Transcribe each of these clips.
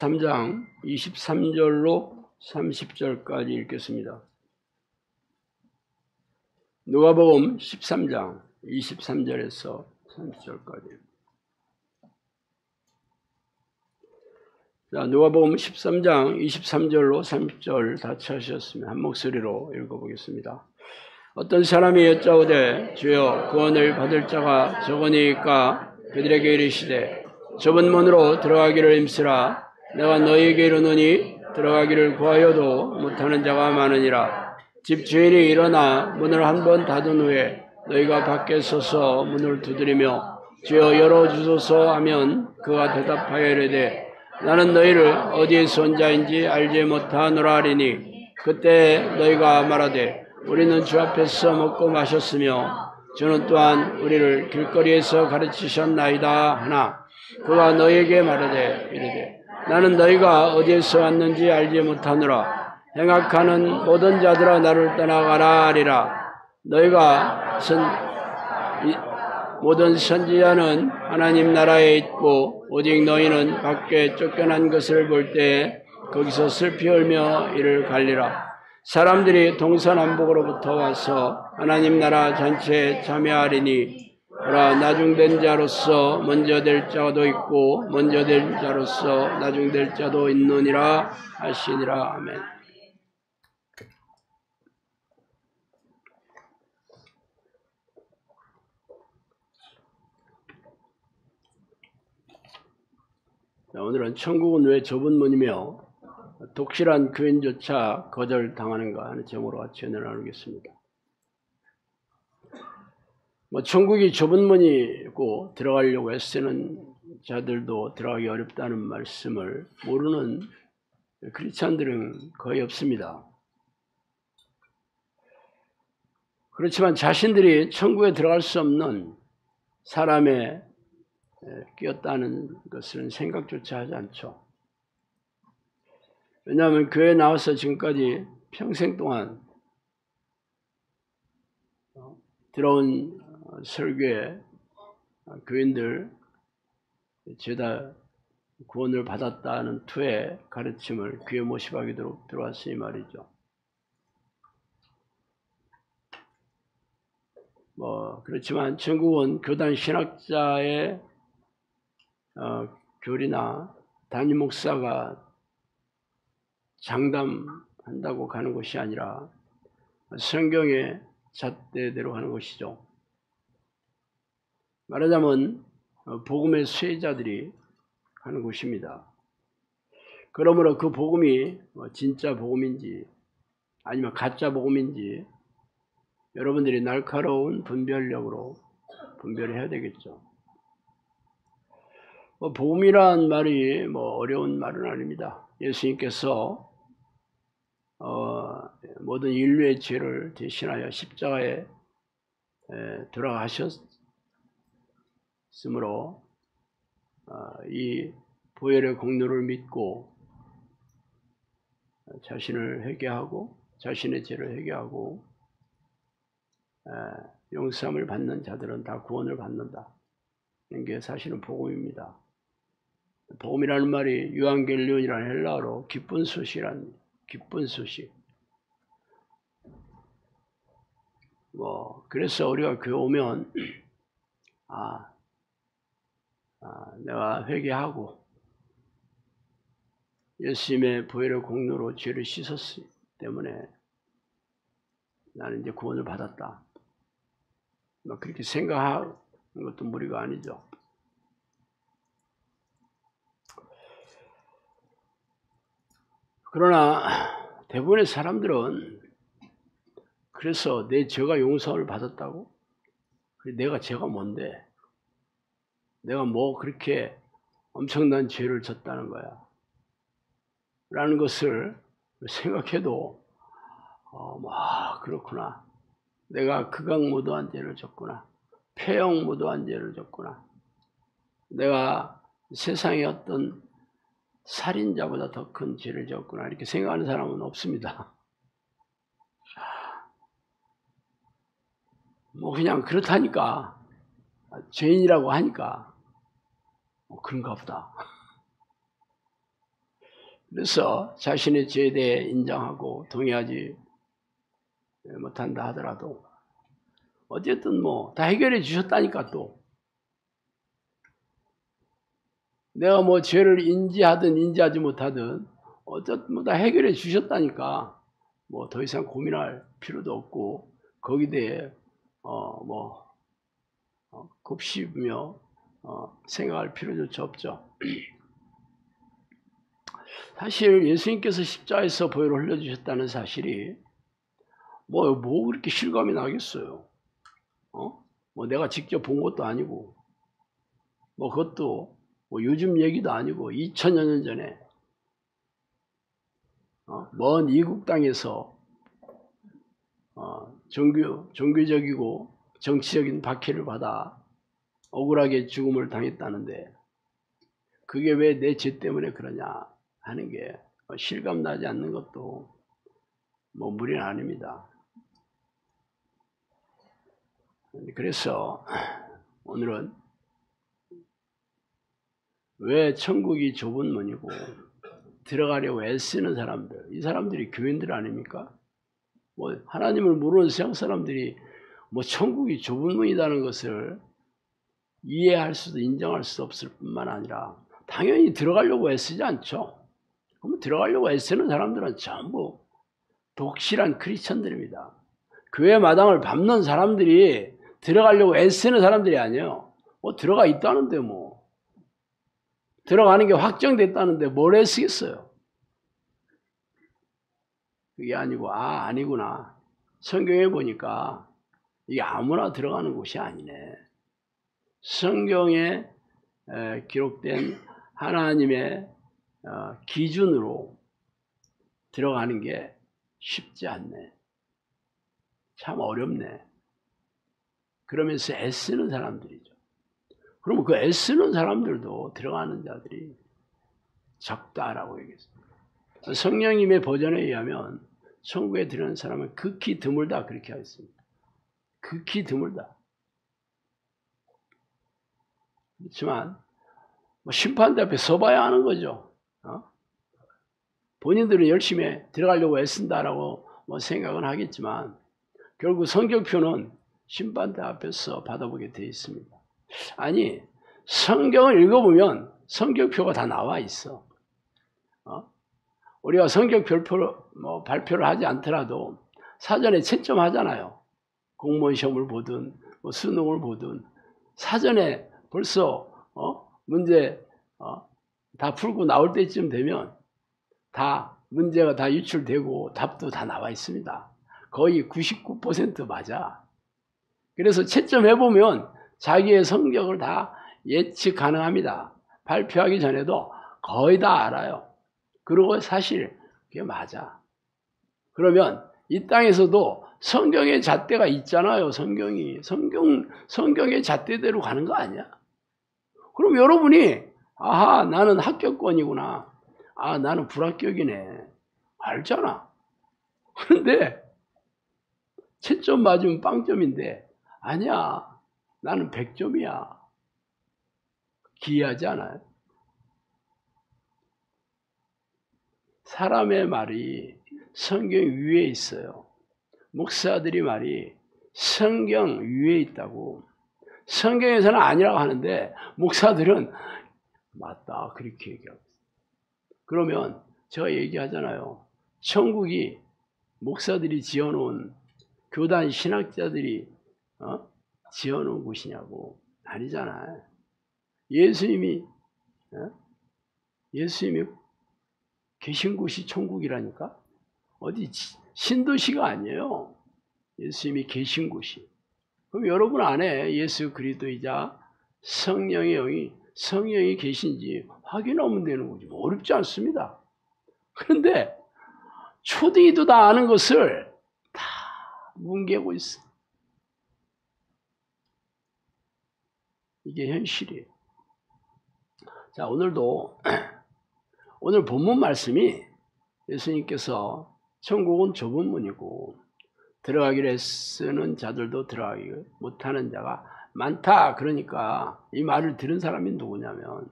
3장 23절로 30절까지 읽겠습니다. 누가복음 13장 23절에서 30절까지. 자, 누가복음 13장 23절로 30절 다 찾으셨으면 한 목소리로 읽어보겠습니다. 어떤 사람이 여짜오되 주여 구원을 받을 자가 적으니까 그들에게 이르시되 좁은 문으로 들어가기를 힘쓰라. 내가 너희에게 이르노니 들어가기를 구하여도 못하는 자가 많으니라. 집 주인이 일어나 문을 한 번 닫은 후에 너희가 밖에 서서 문을 두드리며 주여 열어주소서 하면 그가 대답하여 이르되 나는 너희를 어디에서 온 자인지 알지 못하노라 하리니 그때 너희가 말하되 우리는 주 앞에서 먹고 마셨으며 주는 또한 우리를 길거리에서 가르치셨나이다 하나 그가 너희에게 말하되 이르되 나는 너희가 어디에서 왔는지 알지 못하노라. 행악하는 모든 자들아 나를 떠나가라 하리라. 너희가 모든 선지자는 하나님 나라에 있고 오직 너희는 밖에 쫓겨난 것을 볼 때 거기서 슬피 울며 이를 갈리라. 사람들이 동서남북으로부터 와서 하나님 나라 잔치에 참여하리니 그러나 나중된 자로서 먼저 될 자도 있고 먼저 될 자로서 나중될 자도 있느니라 하시니라. 아멘. 자, 오늘은 천국은 왜 좁은 문이며 독실한 교인조차 거절당하는가 하는 제목으로 같이 은혜를 나누겠습니다. 천국이 좁은 문이고 들어가려고 애쓰는 자들도 들어가기 어렵다는 말씀을 모르는 크리스찬들은 거의 없습니다. 그렇지만 자신들이 천국에 들어갈 수 없는 사람에 끼었다는 것은 생각조차 하지 않죠. 왜냐하면 교회에 나와서 지금까지 평생 동안 들어온 설교에 교인들 죄다 구원을 받았다는 투의 가르침을 귀에 모시하도록 들어왔으니 말이죠. 그렇지만 천국은 교단 신학자의 교리나 담임 목사가 장담한다고 가는 것이 아니라 성경의 잣대대로 하는 것이죠. 말하자면 복음의 수혜자들이 하는 것입니다. 그러므로 그 복음이 진짜 복음인지 아니면 가짜 복음인지 여러분들이 날카로운 분별력으로 분별해야 되겠죠. 복음이란 말이 어려운 말은 아닙니다. 예수님께서 모든 인류의 죄를 대신하여 십자가에 돌아가셨으므로 이 보혈의 공로를 믿고 자신을 회개하고 자신의 죄를 회개하고 용서함을 받는 자들은 다 구원을 받는다. 이게 사실은 복음입니다. 복음이라는 말이 유앙겔리온이라는 헬라어로 기쁜 소식이란 기쁜 소식. 그래서 우리가 교회 오면 내가 회개하고 예수님의 보혈의 공로로 죄를 씻었기 때문에 나는 이제 구원을 받았다. 그렇게 생각하는 것도 무리가 아니죠. 그러나 대부분의 사람들은 그래서 내 죄가 용서를 받았다고? 내가 죄가 뭔데? 내가 그렇게 엄청난 죄를 졌다는 거야? 라는 것을 생각해도 그렇구나. 내가 극악무도한 죄를 졌구나. 폐역무도한 죄를 졌구나. 내가 세상의 어떤 살인자보다 더 큰 죄를 졌구나. 이렇게 생각하는 사람은 없습니다. 그냥 그렇다니까. 죄인이라고 하니까 그런가 보다. 그래서 자신의 죄에 대해 인정하고 동의하지 못한다 하더라도 어쨌든 뭐 다 해결해 주셨다니까. 또 내가 뭐 죄를 인지하든 인지하지 못하든 어쨌든 뭐 다 해결해 주셨다니까. 뭐 더 이상 고민할 필요도 없고 거기에 대해 곱씹으며 생각할 필요조차 없죠. 사실 예수님께서 십자가에서 보혈을 흘려주셨다는 사실이 뭐 그렇게 실감이 나겠어요. 뭐 내가 직접 본 것도 아니고 뭐 그것도 뭐 요즘 얘기도 아니고 2000여 년 전에 먼 이국 땅에서 종교적이고 정치적인 박해를 받아 억울하게 죽음을 당했다는데 그게 왜 내 죄 때문에 그러냐 하는 게 실감나지 않는 것도 뭐 무리는 아닙니다. 그래서 오늘은 왜 천국이 좁은 문이고 들어가려고 애쓰는 사람들, 이 사람들이 교인들 아닙니까? 뭐 하나님을 모르는 세상 사람들이 뭐 천국이 좁은 문이라는 것을 이해할 수도 인정할 수 없을 뿐만 아니라 당연히 들어가려고 애쓰지 않죠. 그럼 들어가려고 애쓰는 사람들은 전부 독실한 크리스천들입니다. 교회 마당을 밟는 사람들이 들어가려고 애쓰는 사람들이 아니에요. 뭐 들어가 있다는데 뭐 들어가는 게 확정됐다는데 뭘 애쓰겠어요. 그게 아니고 아니구나. 성경에 보니까 이게 아무나 들어가는 곳이 아니네. 성경에 기록된 하나님의 기준으로 들어가는 게 쉽지 않네. 참 어렵네. 그러면서 애쓰는 사람들이죠. 그러면 그 애쓰는 사람들도 들어가는 자들이 적다라고 얘기했습니다. 성령님의 버전에 의하면 천국에 들어가는 사람은 극히 드물다 그렇게 하겠습니다. 극히 드물다. 그렇지만 뭐 심판대 앞에 서봐야 하는 거죠. 본인들은 열심히 들어가려고 애쓴다라고 뭐 생각은 하겠지만 결국 성경표는 심판대 앞에서 받아보게 되어 있습니다. 아니 성경을 읽어보면 성경표가 다 나와 있어. 우리가 성경 발표를 하지 않더라도 사전에 채점하잖아요. 공무원 시험을 보든 뭐 수능을 보든 사전에 벌써 문제 다 풀고 나올 때쯤 되면 다 문제가 다 유출되고 답도 다 나와 있습니다. 거의 99% 맞아. 그래서 채점해보면 자기의 성격을 다 예측 가능합니다. 발표하기 전에도 거의 다 알아요. 그리고 사실 그게 맞아. 그러면 이 땅에서도 성경의 잣대가 있잖아요. 성경의 잣대대로 가는 거 아니야? 그럼 여러분이 나는 합격권이구나. 나는 불합격이네. 알잖아. 그런데 채점 맞으면 빵점인데 아니야. 나는 100점이야. 기이하지 않아요? 사람의 말이 성경 위에 있어요. 목사들이 말이 성경 위에 있다고. 성경에서는 아니라고 하는데 목사들은 맞다 그렇게 얘기하고 있어요. 그러면 제가 얘기하잖아요. 천국이 목사들이 지어놓은 교단 신학자들이 지어놓은 곳이냐고. 아니잖아요. 예수님이 계신 곳이 천국이라니까? 어디 신도시가 아니에요. 예수님이 계신 곳이. 그럼 여러분 안에 예수 그리스도이자 성령이 계신지 확인하면 되는 거지. 어렵지 않습니다. 그런데 초등이도 다 아는 것을 다 뭉개고 있어. 이게 현실이에요. 자, 오늘 본문 말씀이 예수님께서 천국은 좁은 문이고 들어가기를 애쓰는 자들도 들어가기 못하는 자가 많다. 그러니까 이 말을 들은 사람이 누구냐면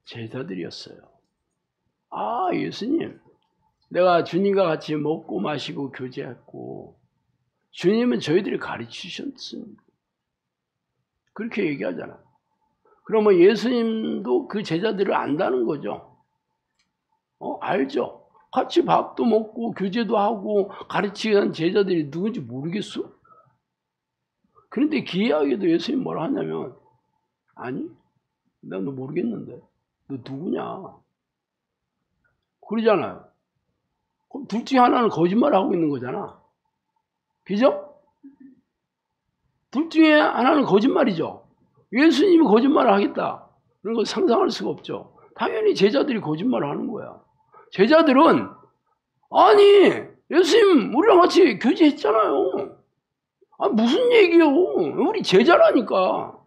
제자들이었어요. 아, 예수님, 내가 주님과 같이 먹고 마시고 교제했고 주님은 저희들이 가르치셨습니다. 그렇게 얘기하잖아. 그러면 예수님도 그 제자들을 안다는 거죠. 알죠. 같이 밥도 먹고 교제도 하고 가르치는 제자들이 누군지 모르겠어. 그런데 기이하게도 예수님 뭐라 하냐면, 아니, 나 너 모르겠는데 너 누구냐 그러잖아요. 그럼 둘 중에 하나는 거짓말을 하고 있는 거잖아. 그죠? 둘 중에 하나는 거짓말이죠. 예수님이 거짓말을 하겠다, 그런 걸 상상할 수가 없죠. 당연히 제자들이 거짓말을 하는 거야. 제자들은, 아니, 예수님 우리랑 같이 교제했잖아요. 무슨 얘기요? 우리 제자라니까.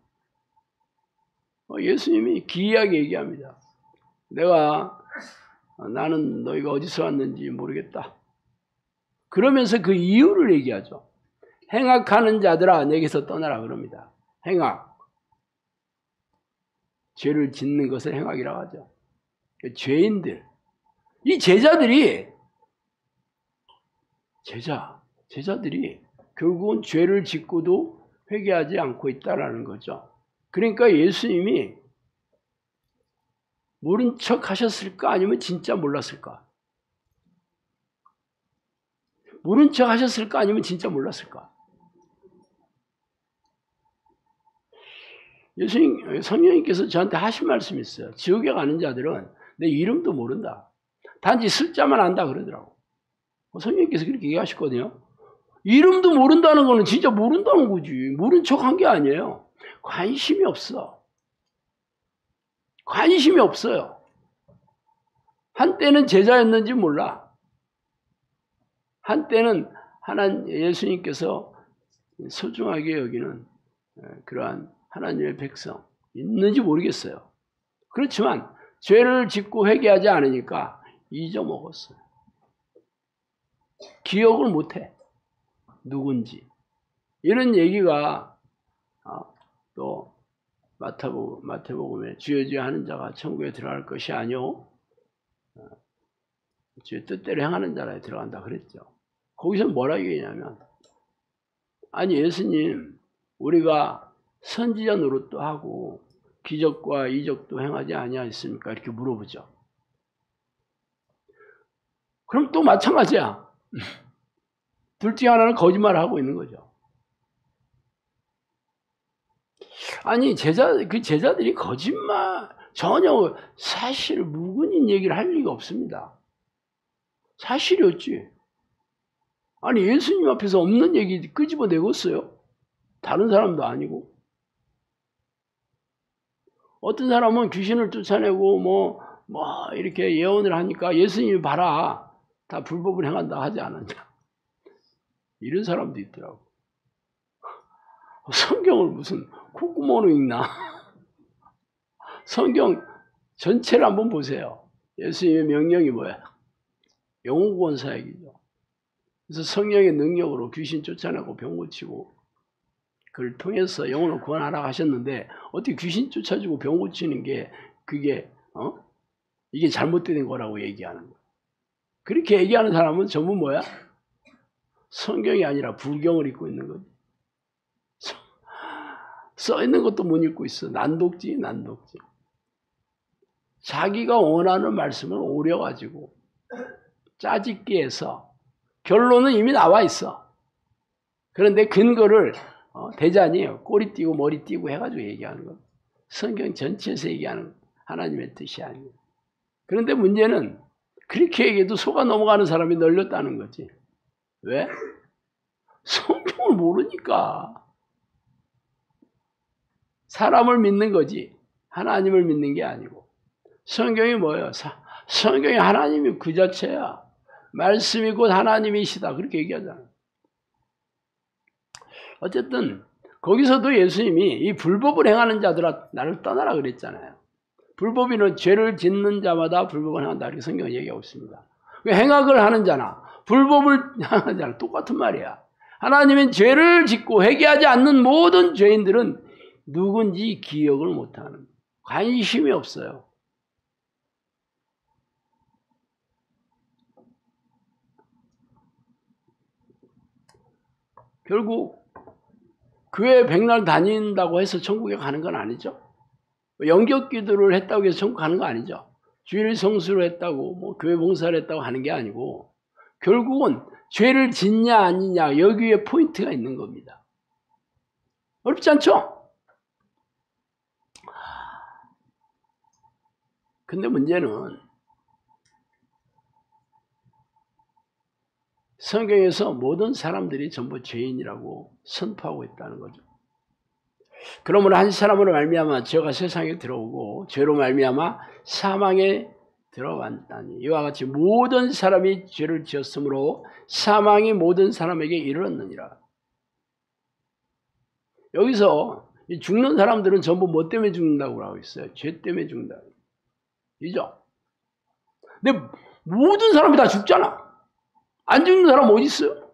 예수님이 기이하게 얘기합니다. 나는 너희가 어디서 왔는지 모르겠다. 그러면서 그 이유를 얘기하죠. 행악하는 자들아 내게서 떠나라 그럽니다. 행악. 죄를 짓는 것을 행악이라고 하죠. 죄인들. 이 제자들이 결국은 죄를 짓고도 회개하지 않고 있다라는 거죠. 그러니까 예수님이 모른 척 하셨을까? 아니면 진짜 몰랐을까? 모른 척 하셨을까? 아니면 진짜 몰랐을까? 성령님께서 저한테 하신 말씀이 있어요. 지옥에 가는 자들은 내 이름도 모른다. 단지 숫자만 안다 그러더라고. 성령님께서 그렇게 얘기하셨거든요. 이름도 모른다는 거는 진짜 모른다는 거지. 모른 척 한 게 아니에요. 관심이 없어. 관심이 없어요. 한때는 제자였는지 몰라. 한때는 예수님께서 소중하게 여기는 그러한 하나님의 백성 있는지 모르겠어요. 그렇지만 죄를 짓고 회개하지 않으니까 잊어먹었어요. 기억을 못해. 누군지. 이런 얘기가 또 마태복음에 주여 하는 자가 천국에 들어갈 것이 아니오 주의 뜻대로 행하는 자라에 들어간다 그랬죠. 거기서 뭐라 얘기냐면, 아니 예수님 우리가 선지자 노릇도 하고 기적과 이적도 행하지 아니하였습니까? 이렇게 물어보죠. 그럼 또 마찬가지야. 둘 중에 하나는 거짓말을 하고 있는 거죠. 아니 그 제자들이 거짓말 전혀 사실 무근인 얘기를 할 리가 없습니다. 사실이었지. 아니 예수님 앞에서 없는 얘기 끄집어내겠어요? 다른 사람도 아니고. 어떤 사람은 귀신을 쫓아내고 뭐 이렇게 예언을 하니까 예수님이 봐라 다 불법을 행한다 하지 않았냐. 이런 사람도 있더라고. 성경을 무슨 콧구멍으로 읽나? 성경 전체를 한번 보세요. 예수님의 명령이 뭐야? 영구원 사역이죠. 그래서 성령의 능력으로 귀신 쫓아내고 병 고치고 그걸 통해서 영혼을 구원하라고 하셨는데 어떻게 귀신 쫓아주고 병 고치는 게 이게 잘못된 거라고 얘기하는 거야. 그렇게 얘기하는 사람은 전부 뭐야? 성경이 아니라 불경을 읽고 있는 거지. 써 있는 것도 못 읽고 있어. 난독지. 자기가 원하는 말씀을 오려가지고 짜집기 해서 결론은 이미 나와 있어. 그런데 근거를 대자니 꼬리 띄고 머리 띄고 해가지고 얘기하는 거. 성경 전체에서 얘기하는 하나님의 뜻이 아니에요. 그런데 문제는 그렇게 얘기해도 속아 넘어가는 사람이 널렸다는 거지. 왜? 성경을 모르니까. 사람을 믿는 거지 하나님을 믿는 게 아니고. 성경이 뭐예요? 성경이 하나님이 그 자체야. 말씀이 곧 하나님이시다 그렇게 얘기하잖아요. 어쨌든 거기서도 예수님이 이 불법을 행하는 자들아 나를 떠나라 그랬잖아요. 불법인은 죄를 짓는 자마다 불법을 행한다 이렇게 성경은 얘기하고 있습니다. 행악을 하는 자나 불법을 하는 자나 똑같은 말이야. 하나님은 죄를 짓고 회개하지 않는 모든 죄인들은 누군지 기억을 못하는, 관심이 없어요. 결국 교회 백날 다닌다고 해서 천국에 가는 건 아니죠. 영격 기도를 했다고 해서 천국 가는 거 아니죠. 주일 성수를 했다고 뭐 교회 봉사를 했다고 하는 게 아니고 결국은 죄를 짓냐 아니냐 여기에 포인트가 있는 겁니다. 어렵지 않죠? 근데 문제는 성경에서 모든 사람들이 전부 죄인이라고 선포하고 있다는 거죠. 그러므로 한 사람으로 말미암아 죄가 세상에 들어오고 죄로 말미암아 사망에 들어간다니 이와 같이 모든 사람이 죄를 지었으므로 사망이 모든 사람에게 이르렀느니라. 여기서 죽는 사람들은 전부 뭐 때문에 죽는다고 하고 있어요? 죄 때문에 죽는다. 이죠? 근데 모든 사람이 다 죽잖아. 안 죽는 사람 어디 있어요?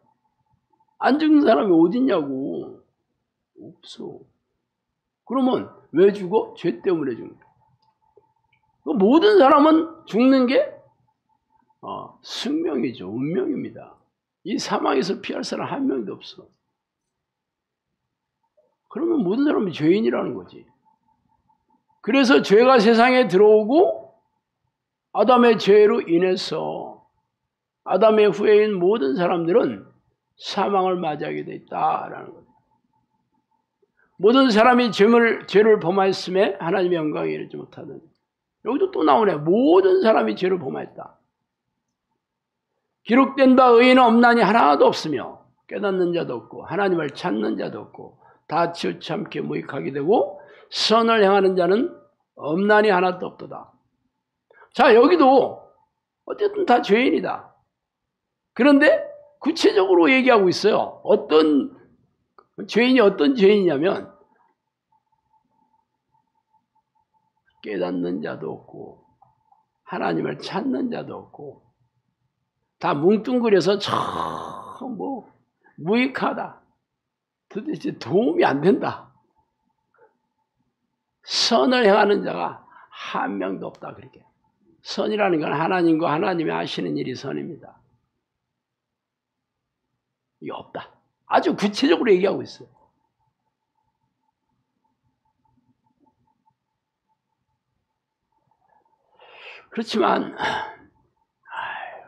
안 죽는 사람이 어디 있냐고. 없어. 그러면 왜 죽어? 죄 때문에 죽는다. 모든 사람은 죽는 게 숙명이죠. 운명입니다. 이 사망에서 피할 사람 한 명도 없어. 그러면 모든 사람이 죄인이라는 거지. 그래서 죄가 세상에 들어오고 아담의 죄로 인해서 아담의 후예인 모든 사람들은 사망을 맞이하게 돼 있다라는 거죠. 모든 사람이 죄를 범하였음에 하나님의 영광에 이르지 못하는. 여기도 또 나오네. 모든 사람이 죄를 범하였다. 기록된 바 의인은 없나니 하나도 없으며 깨닫는 자도 없고 하나님을 찾는 자도 없고 다 치우참게 무익하게 되고 선을 행하는 자는 없나니 하나도 없도다. 자, 여기도 어쨌든 다 죄인이다. 그런데 구체적으로 얘기하고 있어요. 어떤 죄인이 어떤 죄인이냐면 깨닫는 자도 없고 하나님을 찾는 자도 없고 다 뭉뚱그려서 참 뭐 무익하다. 도대체 도움이 안 된다. 선을 행하는 자가 한 명도 없다. 그렇게. 선이라는 건 하나님과 하나님이 하시는 일이 선입니다. 이게 없다. 아주 구체적으로 얘기하고 있어요. 그렇지만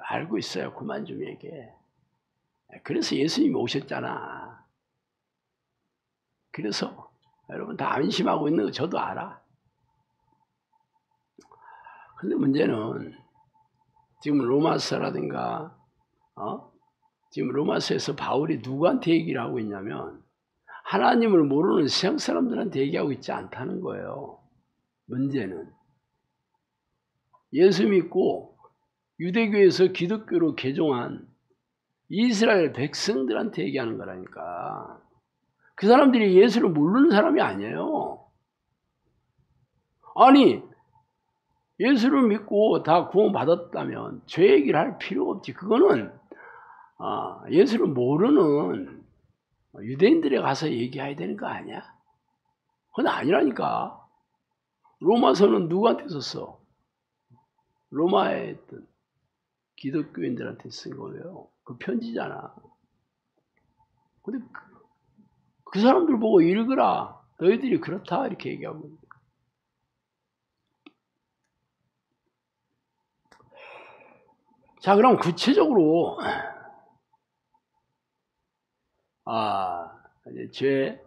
알고 있어요. 그만 좀 얘기해. 그래서 예수님이 오셨잖아. 그래서 여러분 다 안심하고 있는 거 저도 알아. 근데 문제는 지금 로마서라든가 지금 로마서에서 바울이 누구한테 얘기를 하고 있냐면 하나님을 모르는 세상 사람들한테 얘기하고 있지 않다는 거예요. 문제는 예수 믿고 유대교에서 기독교로 개종한 이스라엘 백성들한테 얘기하는 거라니까. 그 사람들이 예수를 모르는 사람이 아니에요. 아니 예수를 믿고 다 구원받았다면 죄 얘기를 할 필요가 없지. 그거는 예수를 모르는 유대인들에 가서 얘기해야 되는 거 아니야? 그건 아니라니까. 로마서는 누구한테 썼어? 로마에 있던 기독교인들한테 쓴 거예요. 그 편지잖아. 근데 그 사람들 보고 읽으라. 너희들이 그렇다. 이렇게 얘기하고 있는 거야. 자, 그럼 구체적으로 이제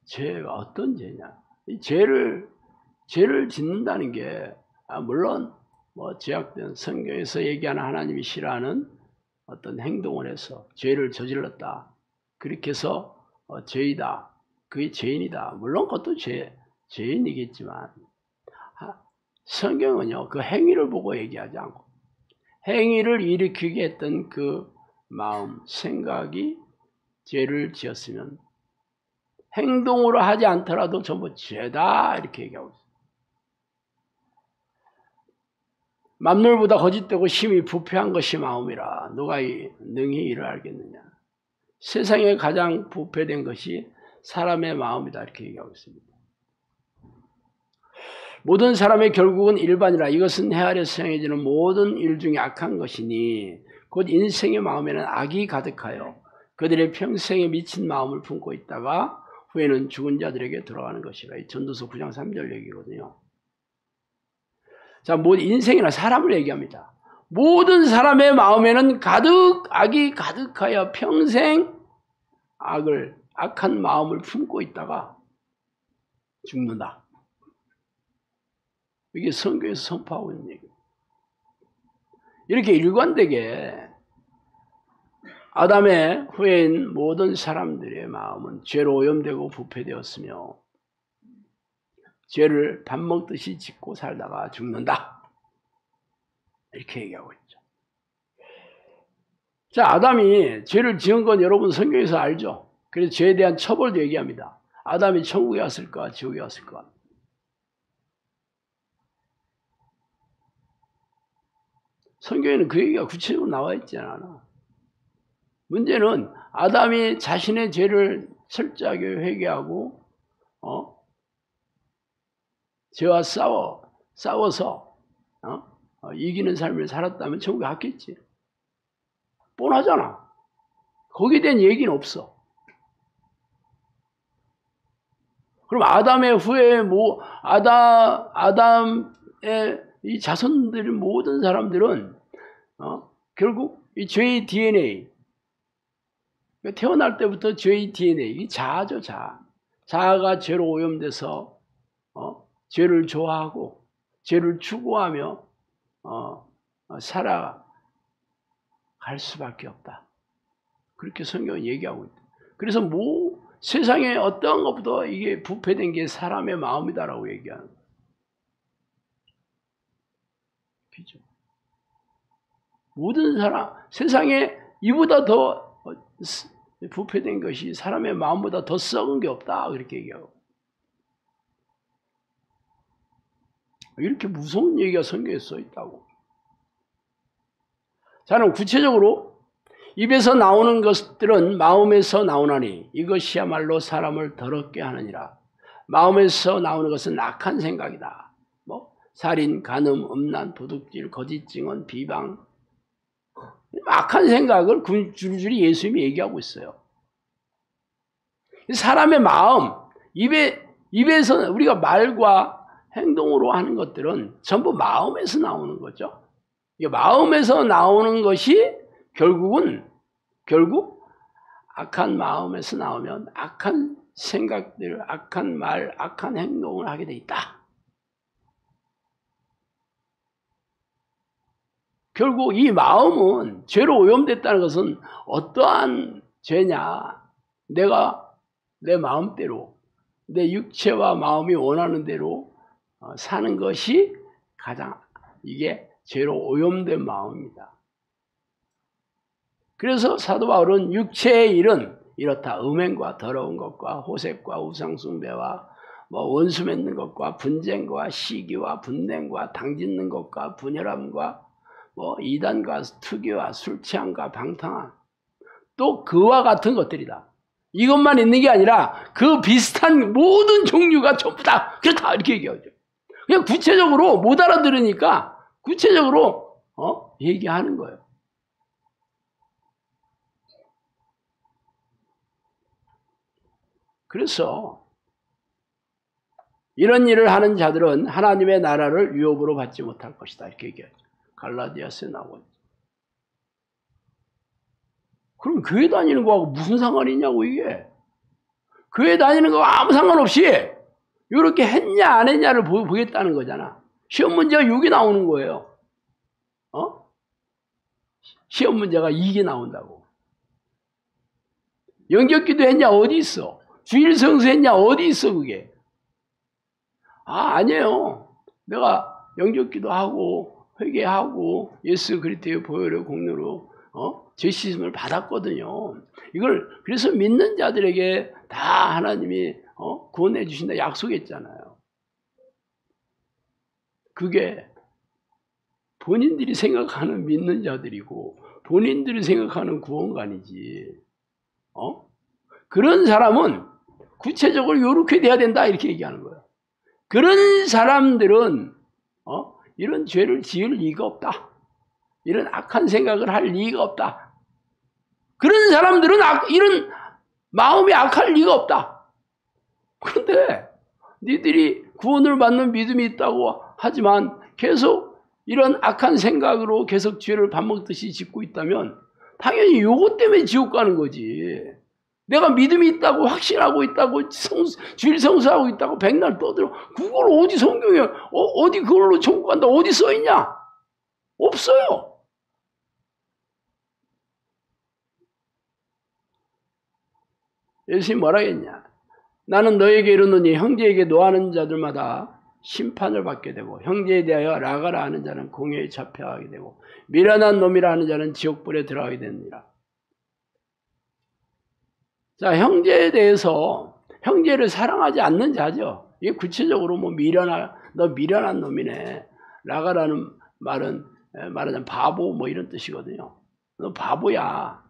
죄가 어떤 죄냐? 이 죄를 짓는다는 게 물론 뭐 제약된 성경에서 얘기하는 하나님이 싫어하는 어떤 행동을 해서 죄를 저질렀다. 그렇게 해서 죄이다. 그게 죄인이다. 물론 그것도 죄인이겠지만 성경은요 그 행위를 보고 얘기하지 않고 행위를 일으키게 했던 그 마음, 생각이 죄를 지었으면 행동으로 하지 않더라도 전부 죄다 이렇게 얘기하고 있어요. 만물보다 거짓되고 심히 부패한 것이 마음이라 누가 능히 이를 알겠느냐. 세상에 가장 부패된 것이 사람의 마음이다 이렇게 얘기하고 있습니다. 모든 사람의 결국은 일반이라 이것은 해 아래서 행해지는 모든 일 중에 악한 것이니 곧 인생의 마음에는 악이 가득하여 그들의 평생에 미친 마음을 품고 있다가 후에는 죽은 자들에게 돌아가는 것이라. 이 전도서 9장 3절 얘기거든요. 자, 뭐 인생이나 사람을 얘기합니다. 모든 사람의 마음에는 가득 악이 가득하여 평생 악한 마음을 품고 있다가 죽는다. 이게 성경에서 선포하고 있는 얘기예요. 이렇게 일관되게 아담의 후예인 모든 사람들의 마음은 죄로 오염되고 부패되었으며 죄를 밥 먹듯이 짓고 살다가 죽는다. 이렇게 얘기하고 있죠. 자, 아담이 죄를 지은 건 여러분 성경에서 알죠? 그래서 죄에 대한 처벌도 얘기합니다. 아담이 천국에 왔을까 지옥에 왔을까? 성경에는 그 얘기가 구체적으로 나와 있지 않아. 문제는 아담이 자신의 죄를 철저하게 회개하고 죄와 싸워서 이기는 삶을 살았다면 천국에 갔겠지. 뻔하잖아. 거기에 대한 얘기는 없어. 그럼 아담의 후에 아담의 이 자손들의 모든 사람들은 결국 이 죄의 DNA, 태어날 때부터 죄의 DNA, 이 자아죠, 자아. 자아가 죄로 오염돼서 죄를 좋아하고 죄를 추구하며 살아갈 수밖에 없다. 그렇게 성경은 얘기하고 있다. 그래서 세상에 어떠한 것보다 이게 부패된 게 사람의 마음이다라고 얘기하는 거예요. 그죠? 모든 사람, 세상에 이보다 더 부패된 것이 사람의 마음보다 더 썩은 게 없다. 그렇게 얘기하고. 이렇게 무서운 얘기가 성경에 써 있다고. 자, 그럼 구체적으로 입에서 나오는 것들은 마음에서 나오나니 이것이야말로 사람을 더럽게 하느니라. 마음에서 나오는 것은 악한 생각이다. 살인, 간음, 음란, 도둑질, 거짓 증언, 비방. 악한 생각을 줄줄이 예수님이 얘기하고 있어요. 사람의 마음, 입에서 우리가 말과 행동으로 하는 것들은 전부 마음에서 나오는 거죠. 마음에서 나오는 것이 결국 악한 마음에서 나오면 악한 생각들, 악한 말, 악한 행동을 하게 돼 있다. 결국 이 마음은 죄로 오염됐다는 것은 어떠한 죄냐? 내가 내 마음대로, 내 육체와 마음이 원하는 대로 사는 것이 가장 이게 죄로 오염된 마음입니다. 그래서 사도 바울은 육체의 일은 이렇다. 음행과 더러운 것과 호색과 우상숭배와 원수 맺는 것과 분쟁과 시기와 분냉과 당짓는 것과 분열함과 이단과 투기와 술취함과 방탕함 또 그와 같은 것들이다. 이것만 있는 게 아니라 그 비슷한 모든 종류가 전부 다 그렇다 이렇게 얘기하죠. 그냥 구체적으로 못 알아들으니까 구체적으로 얘기하는 거예요. 그래서 이런 일을 하는 자들은 하나님의 나라를 유업으로 받지 못할 것이다 이렇게 얘기하죠. 갈라디아서에 나오죠. 그럼 교회 다니는 거하고 무슨 상관이 있냐고 이게. 교회 다니는 거하고 아무 상관없이 이렇게 했냐 안 했냐를 보겠다는 거잖아. 시험 문제가 여기 나오는 거예요. 시험 문제가 이게 나온다고. 영접기도 했냐 어디 있어. 주일 성수 했냐 어디 있어 그게. 아니에요. 내가 영접기도 하고 회개하고 예수 그리스도의 보혈의 공로로 죄 씻음을 받았거든요. 이걸 그래서 믿는 자들에게 다 하나님이 구원해 주신다 약속했잖아요. 그게 본인들이 생각하는 믿는 자들이고 본인들이 생각하는 구원관이지. 그런 사람은 구체적으로 이렇게 돼야 된다 이렇게 얘기하는 거예요. 그런 사람들은 이런 죄를 지을 리가 없다. 이런 악한 생각을 할 리가 없다. 그런 사람들은 이런 마음이 악할 리가 없다. 그런데 니들이 구원을 받는 믿음이 있다고 하지만 계속 이런 악한 생각으로 계속 죄를 밥 먹듯이 짓고 있다면 당연히 요것 때문에 지옥 가는 거지. 내가 믿음이 있다고 확신하고 있다고 주일 성수하고 있다고 백날 떠들어. 그걸 어디 성경에 어디 그걸로 천국 간다 어디 써있냐? 없어요. 예수님이 뭐라 했냐? 나는 너에게 이르노니 형제에게 노하는 자들마다 심판을 받게 되고 형제에 대하여 라가라 하는 자는 공회에 잡혀가게 되고 미련한 놈이라 하는 자는 지옥불에 들어가게 됩니다. 자, 형제에 대해서 형제를 사랑하지 않는 자죠. 이게 구체적으로 뭐 너 미련한 놈이네. 라가라는 말은 말하자면 바보 뭐 이런 뜻이거든요. 너 바보야.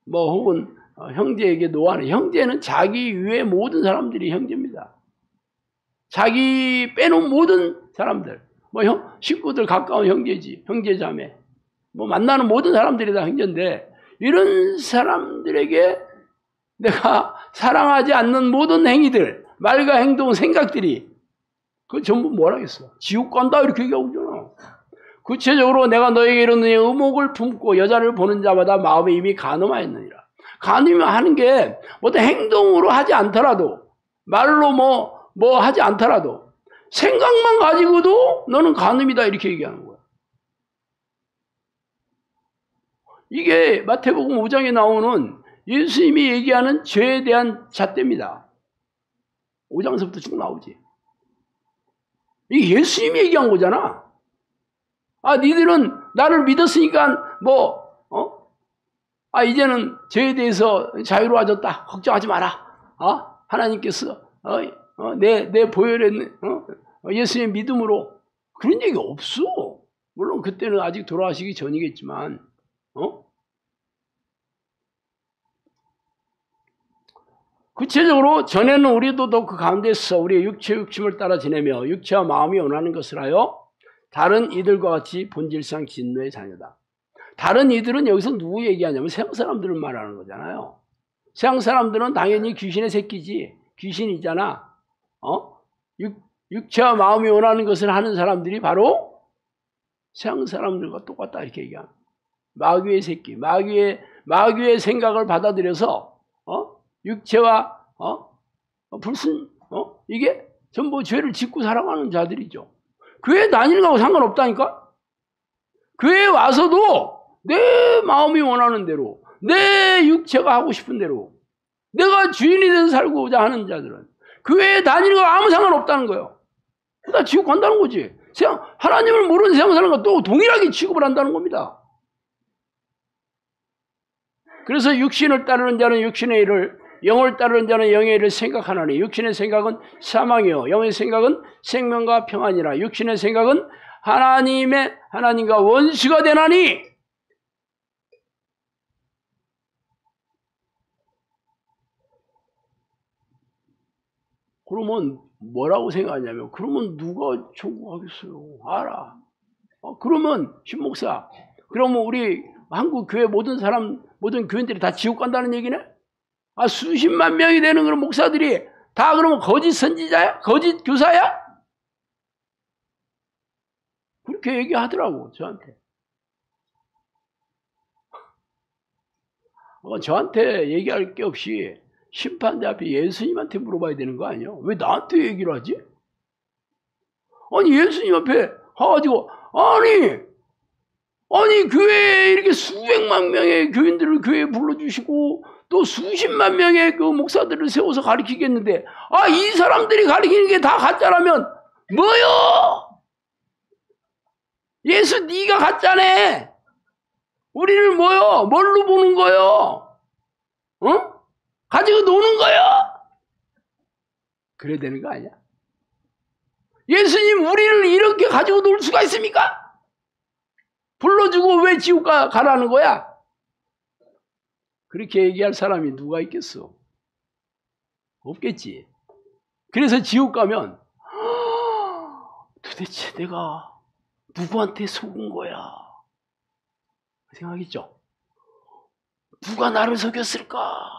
뭐 혹은 형제에게 노하는, 형제는 자기 위에 모든 사람들이 형제입니다. 자기 빼놓은 모든 사람들, 뭐 식구들 가까운 형제지, 형제자매, 뭐 만나는 모든 사람들이 다 형제인데 이런 사람들에게 내가 사랑하지 않는 모든 행위들, 말과 행동, 생각들이 그 전부 뭐라겠어? 지옥 간다 이렇게 얘기하고 있잖아. 구체적으로 내가 너에게 이르노니 의목을 품고 여자를 보는 자마다 마음에 이미 간음하였느니라. 간음이 하는 게 어떤 행동으로 하지 않더라도 말로 뭐 하지 않더라도 생각만 가지고도 너는 간음이다 이렇게 얘기하는 거야. 이게 마태복음 5장에 나오는 예수님이 얘기하는 죄에 대한 잣대입니다. 5장에서부터 쭉 나오지. 이게 예수님이 얘기한 거잖아. 아, 니들은 나를 믿었으니까 이제는 죄에 대해서 자유로워졌다. 걱정하지 마라. 하나님께서 내 보혈에 예수의 믿음으로 그런 얘기 없어. 물론 그때는 아직 돌아가시기 전이겠지만 구체적으로 전에는 우리도 그 가운데서 우리의 육체의 욕심을 따라 지내며 육체와 마음이 원하는 것을 하여 다른 이들과 같이 본질상 진노의 자녀다. 다른 이들은 여기서 누구 얘기하냐면 세상 사람들을 말하는 거잖아요. 세상 사람들은 당연히 귀신의 새끼지. 귀신이잖아. 육체와 마음이 원하는 것을 하는 사람들이 바로 세상 사람들과 똑같다 이렇게 얘기합니다. 마귀의 새끼, 마귀의 생각을 받아들여서 육체와 불순 이게 전부 죄를 짓고 살아가는 자들이죠. 교회 다니는 거하고 상관없다니까. 교회에 와서도 내 마음이 원하는 대로, 내 육체가 하고 싶은 대로, 내가 주인이 돼서 살고자 하는 자들은 교회에 다니는 거 아무 상관없다는 거예요. 나 지옥 간다는 거지. 하나님을 모르는 세상 사람과 또 동일하게 취급을 한다는 겁니다. 그래서 육신을 따르는 자는 육신의 일을, 영을 따르는 자는 영의 일을 생각하나니 육신의 생각은 사망이요 영의 생각은 생명과 평안이라. 육신의 생각은 하나님과 원수가 되나니. 그러면 뭐라고 생각하냐면 그러면 누가 천국 가겠어요? 알아. 그러면 신목사, 그러면 우리 한국 교회 모든 교인들이 다 지옥 간다는 얘기네? 수십만 명이 되는 그런 목사들이 다 그러면 거짓 선지자야? 거짓 교사야? 그렇게 얘기하더라고, 저한테. 저한테 얘기할 게 없이 심판대 앞에 예수님한테 물어봐야 되는 거 아니야? 왜 나한테 얘기를 하지? 아니, 예수님 앞에 가가지고, 아니, 교회에 이렇게 수백만 명의 교인들을 교회에 불러주시고, 또 수십만 명의 그 목사들을 세워서 가르치겠는데, 이 사람들이 가르치는 게 다 가짜라면, 뭐요? 예수 네가 가짜네. 우리를 뭐요? 뭘로 보는 거요? 가지고 노는 거요? 그래야 되는 거 아니야? 예수님 우리를 이렇게 가지고 놀 수가 있습니까? 불러주고 왜 지옥 가라는 거야? 그렇게 얘기할 사람이 누가 있겠어? 없겠지. 그래서 지옥 가면 도대체 내가 누구한테 속은 거야? 생각하겠죠? 누가 나를 속였을까?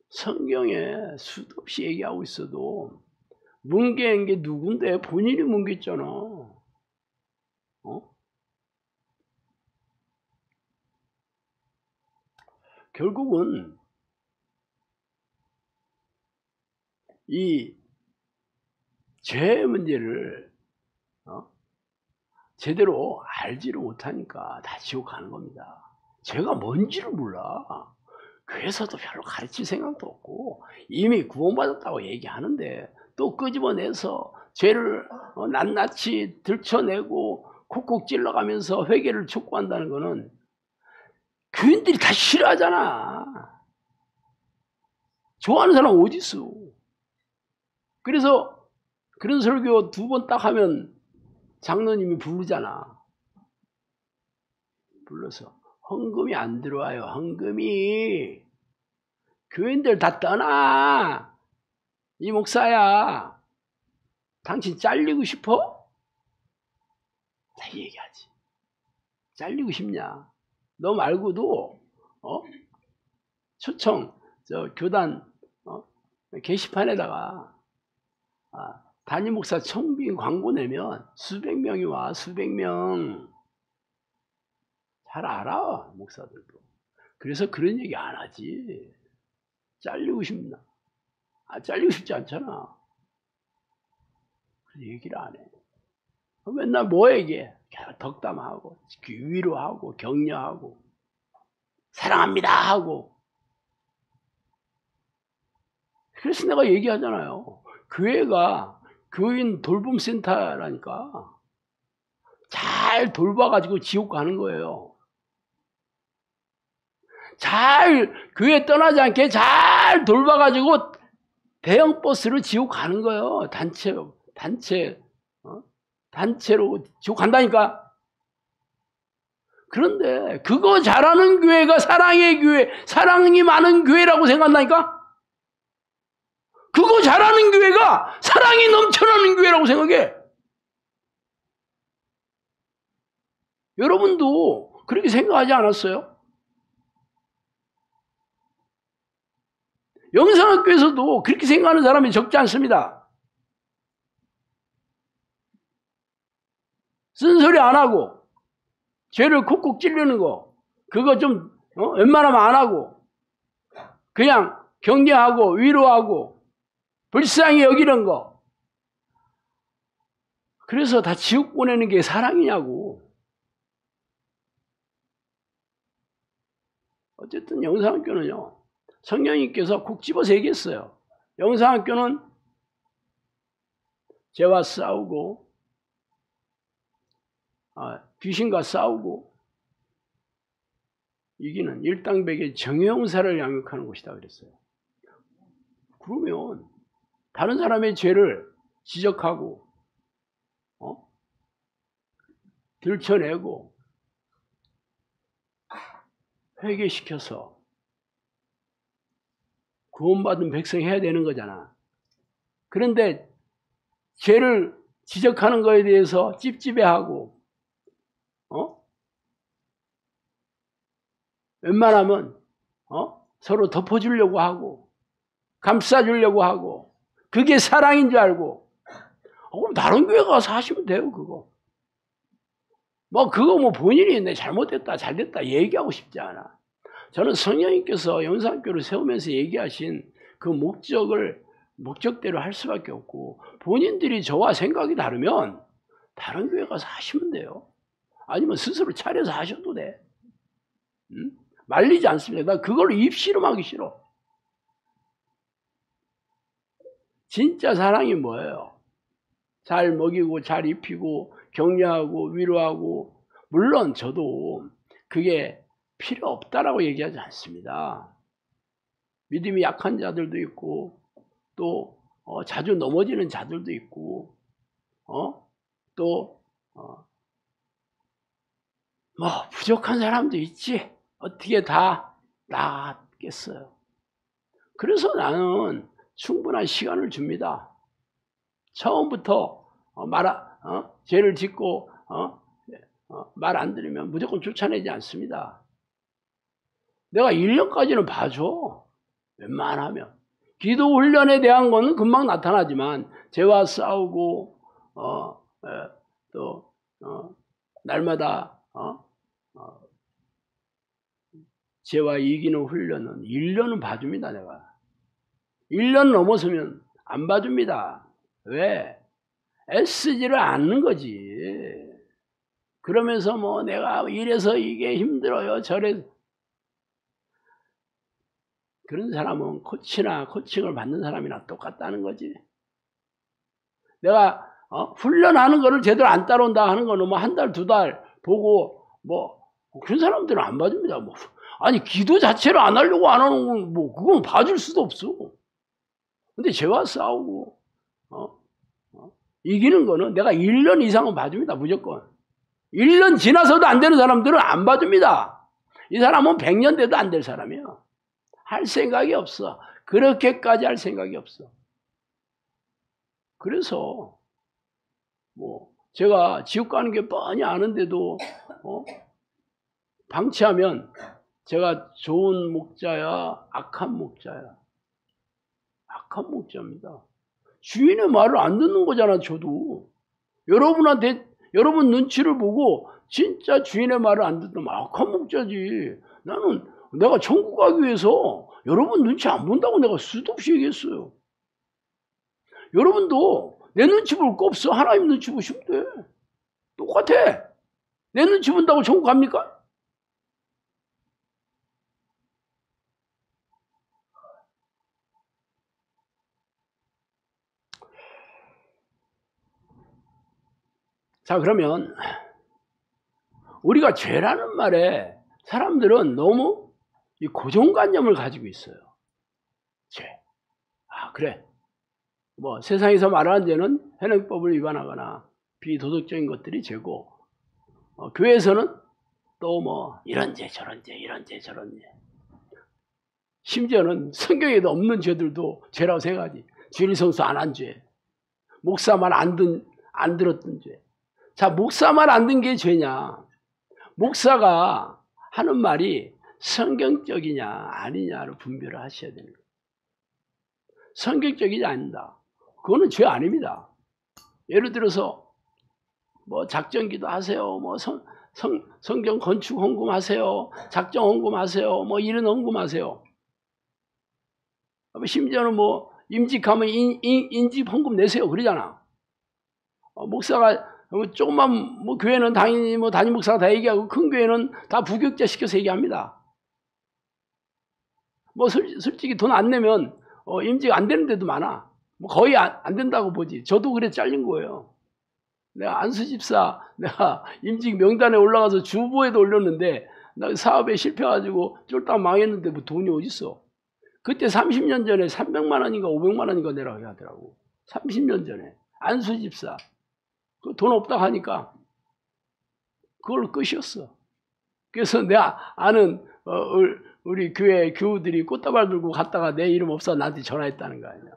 성경에 수도 없이 얘기하고 있어도 뭉개인 게 누군데? 본인이 뭉갰잖아. 결국은 이 죄의 문제를 제대로 알지를 못하니까 다 지옥 가는 겁니다. 죄가 뭔지를 몰라. 그래서도 별로 가르칠 생각도 없고 이미 구원받았다고 얘기하는데 또 끄집어내서 죄를 낱낱이 들춰내고 콕콕 찔러가면서 회개를 촉구한다는 거는 교인들이 다 싫어하잖아. 좋아하는 사람 어디 있어? 그래서 그런 설교 2번 딱 하면 장로님이 부르잖아. 불러서 헌금이 안 들어와요. 헌금이. 교인들 다 떠나. 이 목사야. 당신 잘리고 싶어? 다 얘기하지. 잘리고 싶냐? 너 말고도 초청 교단 게시판에다가 담임 목사 청빙 광고 내면 수백 명이 와. 수백 명. 잘 알아 목사들도. 그래서 그런 얘기 안 하지. 잘리고 싶나? 잘리고 싶지 않잖아. 그래서 얘기를 안 해. 맨날 뭐 얘기해? 덕담하고 위로하고 격려하고 사랑합니다 하고. 그래서 내가 얘기하잖아요. 교회가 교인 돌봄센터라니까. 잘 돌봐가지고 지옥 가는 거예요. 잘 교회 떠나지 않게 잘 돌봐가지고 대형 버스로 지옥 가는 거예요. 단체로 지옥 간다니까. 그런데 그거 잘하는 교회가 사랑의 교회, 사랑이 많은 교회라고 생각한다니까. 그거 잘하는 교회가 사랑이 넘쳐나는 교회라고 생각해. 여러분도 그렇게 생각하지 않았어요? 영상학교에서도 그렇게 생각하는 사람이 적지 않습니다. 쓴소리 안 하고 죄를 콕콕 찌르는 거 그거 좀 웬만하면 안 하고 그냥 격려하고 위로하고 불쌍히 여기는 거. 그래서 다 지옥 보내는 게 사랑이냐고. 어쨌든 영상학교는요. 성령님께서 콕 집어서 얘기했어요. 영상학교는 죄와 싸우고 귀신과 싸우고 이기는 일당백의 정형사를 양육하는 곳이다 그랬어요. 그러면 다른 사람의 죄를 지적하고 들춰내고 회개시켜서 구원받은 백성 해야 되는 거잖아. 그런데 죄를 지적하는 거에 대해서 찝찝해하고 웬만하면 서로 덮어주려고 하고 감싸주려고 하고 그게 사랑인 줄 알고 그럼 다른 교회 가서 하시면 돼요. 그거 그거 본인이 내 잘못됐다 잘됐다 얘기하고 싶지 않아. 저는 성령님께서 영상교를 세우면서 얘기하신 그 목적대로 할 수밖에 없고 본인들이 저와 생각이 다르면 다른 교회 가서 하시면 돼요. 아니면 스스로 차려서 하셔도 돼. 말리지 않습니다. 나 그걸 입씨름하기 싫어. 진짜 사랑이 뭐예요? 잘 먹이고 잘 입히고 격려하고 위로하고. 물론 저도 그게 필요 없다라고 얘기하지 않습니다. 믿음이 약한 자들도 있고 또 자주 넘어지는 자들도 있고 또 부족한 사람도 있지. 어떻게 다 낫겠어요. 그래서 나는 충분한 시간을 줍니다. 처음부터 죄를 짓고 말 안 들으면 무조건 쫓아내지 않습니다. 내가 1년까지는 봐줘. 웬만하면. 기도 훈련에 대한 거는 금방 나타나지만 죄와 싸우고 또 날마다 죄와 이기는 훈련은 1년은 봐줍니다. 내가 1년 넘어서면 안 봐줍니다. 왜? 애쓰지를 않는 거지. 그러면서 뭐 내가 이래서 이게 힘들어요 저래. 그런 사람은 코치나 코칭을 받는 사람이나 똑같다는 거지. 내가 훈련하는 거를 제대로 안 따라온다 하는 거는 뭐 한 달, 두 달 보고 뭐 그런 사람들은 안 봐줍니다. 뭐 아니 기도 자체를 안 하려고 안 하는 건 뭐 그건 봐줄 수도 없어. 근데 죄와 싸우고 이기는 거는 내가 1년 이상은 봐줍니다. 무조건. 1년 지나서도 안 되는 사람들은 안 봐줍니다. 이 사람은 100년 돼도 안 될 사람이야. 할 생각이 없어. 그렇게까지 할 생각이 없어. 그래서 뭐 제가 지옥 가는 게 뻔히 아는데도 방치하면 제가 좋은 목자야, 악한 목자야. 악한 목자입니다. 주인의 말을 안 듣는 거잖아, 저도. 여러분 눈치를 보고 진짜 주인의 말을 안 듣는 악한 목자지. 나는 내가 천국 가기 위해서 여러분 눈치 안 본다고 내가 수도 없이 얘기했어요. 여러분도 내 눈치 볼 거 없어. 하나님 눈치 보시면 돼. 똑같아. 내 눈치 본다고 천국 갑니까? 자, 그러면 우리가 죄라는 말에 사람들은 너무 이 고정관념을 가지고 있어요. 죄. 그래. 뭐 세상에서 말하는 죄는 현행법을 위반하거나 비도덕적인 것들이 죄고, 교회에서는 또 뭐 이런 죄 저런 죄 이런 죄 저런 죄. 심지어는 성경에도 없는 죄들도 죄라고 생각하지. 주일성수 안 한 죄, 목사 말 안 들었던 죄. 자, 목사 말 안 든 게 죄냐? 목사가 하는 말이 성경적이냐 아니냐를 분별을 하셔야 되는 거예요. 성경적이지 않다. 그거는 죄 아닙니다. 예를 들어서 뭐 작전기도 하세요. 뭐 성경 건축 헌금하세요. 작정 헌금하세요. 뭐 이런 헌금하세요. 심지어는 뭐 임직하면 인직 헌금 내세요. 그러잖아. 목사가 조금만 뭐 교회는 당연히 뭐 담임 목사가 다 얘기하고 큰 교회는 다 부격자 시켜서 얘기합니다. 뭐 솔직히 돈 안 내면 임직 안 되는 데도 많아. 뭐 거의 안 된다고 보지. 저도 그래 잘린 거예요. 내가 안수 집사 내가 임직 명단에 올라가서 주보에도 올렸는데 나 사업에 실패해가지고 쫄딱 망했는데 뭐 돈이 어딨어. 그때 30년 전에 300만 원인가 500만 원인가 내라고 하더라고. 30년 전에 안수 집사. 돈 없다고 하니까 그걸로 끝이었어. 그래서 내가 아는 우리 교회 교우들이 꽃다발 들고 갔다가 내 이름 없어 나한테 전화했다는 거 아니야.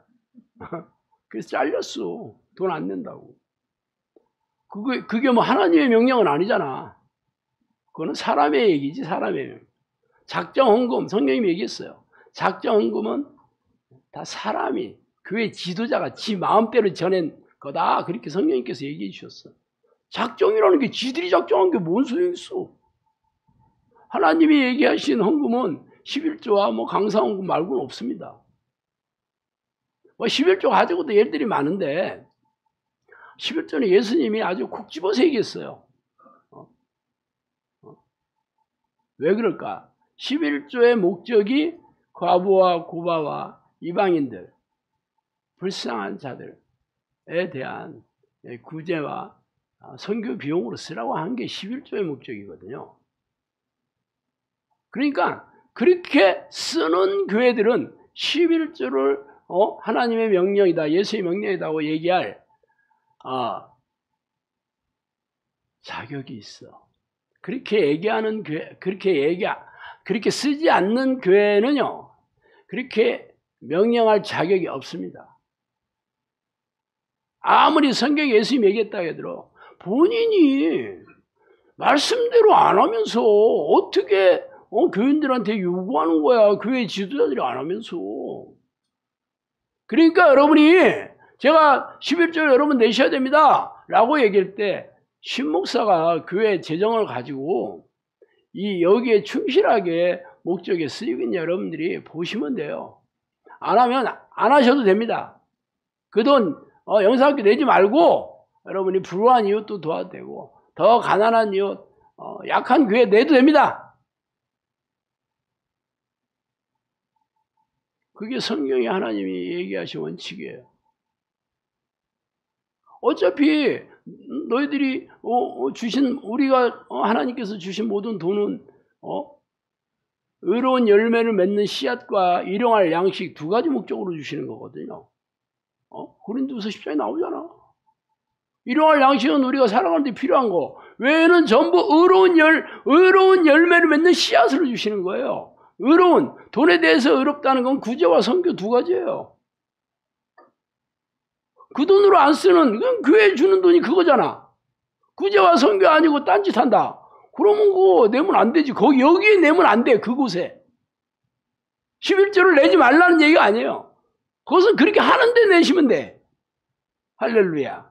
그래서 잘렸어. 돈 안 낸다고. 그게 뭐 하나님의 명령은 아니잖아. 그거는 사람의 얘기지, 사람의 명령. 작정 헌금, 성령님이 얘기했어요. 작정 헌금은 다 사람이, 교회 지도자가 지 마음대로 전한 거다. 그렇게 성령님께서 얘기해 주셨어. 작정이라는 게 지들이 작정한 게 뭔 소용이 있어. 하나님이 얘기하신 헌금은 11조와 뭐 강사 헌금 말고는 없습니다. 뭐 11조 가지고도 예들이 많은데 11조는 예수님이 아주 콕 집어서 얘기했어요. 왜 그럴까? 11조의 목적이 과부와 고바와 이방인들, 불쌍한 자들에 대한 구제와 선교 비용으로 쓰라고 한 게 11조의 목적이거든요. 그러니까 그렇게 쓰는 교회들은 11조를 하나님의 명령이다, 예수의 명령이다고 얘기할 자격이 있어. 그렇게 얘기하는 교회, 그렇게 쓰지 않는 교회는요, 그렇게 명령할 자격이 없습니다. 아무리 성경에 예수님이 얘기했다 해도 본인이 말씀대로 안 하면서 어떻게 교인들한테 요구하는 거야. 교회 지도자들이 안 하면서. 그러니까 여러분이 제가 11조 여러분 내셔야 됩니다 라고 얘기할 때 신목사가 교회 재정을 가지고 여기에 충실하게 목적에 쓰이고 있는 여러분들이 보시면 돼요. 안 하면 안 하셔도 됩니다. 그 돈 영상학교 내지 말고 여러분이 불우한 이웃도 도와도 되고 더 가난한 이웃 약한 교회 내도 됩니다. 그게 성경에 하나님이 얘기하신 원칙이에요. 어차피 너희들이 주신 우리가 하나님께서 주신 모든 돈은 의로운 열매를 맺는 씨앗과 일용할 양식 두 가지 목적으로 주시는 거거든요. 고린도서 10장에 나오잖아. 일용할 양식은 우리가 살아가는 데 필요한 거 외에는 전부 의로운 열매를 맺는 씨앗으로 주시는 거예요. 의로운 돈에 대해서 의롭다는 건 구제와 선교 두 가지예요. 그 돈으로 안 쓰는 그냥 교회에 주는 돈이 그거잖아. 구제와 선교 아니고 딴짓한다. 그러면 그거 내면 안 되지. 여기에 내면 안 돼. 그곳에 11조를 내지 말라는 얘기가 아니에요. 그것은 그렇게 하는데 내시면 돼. 할렐루야.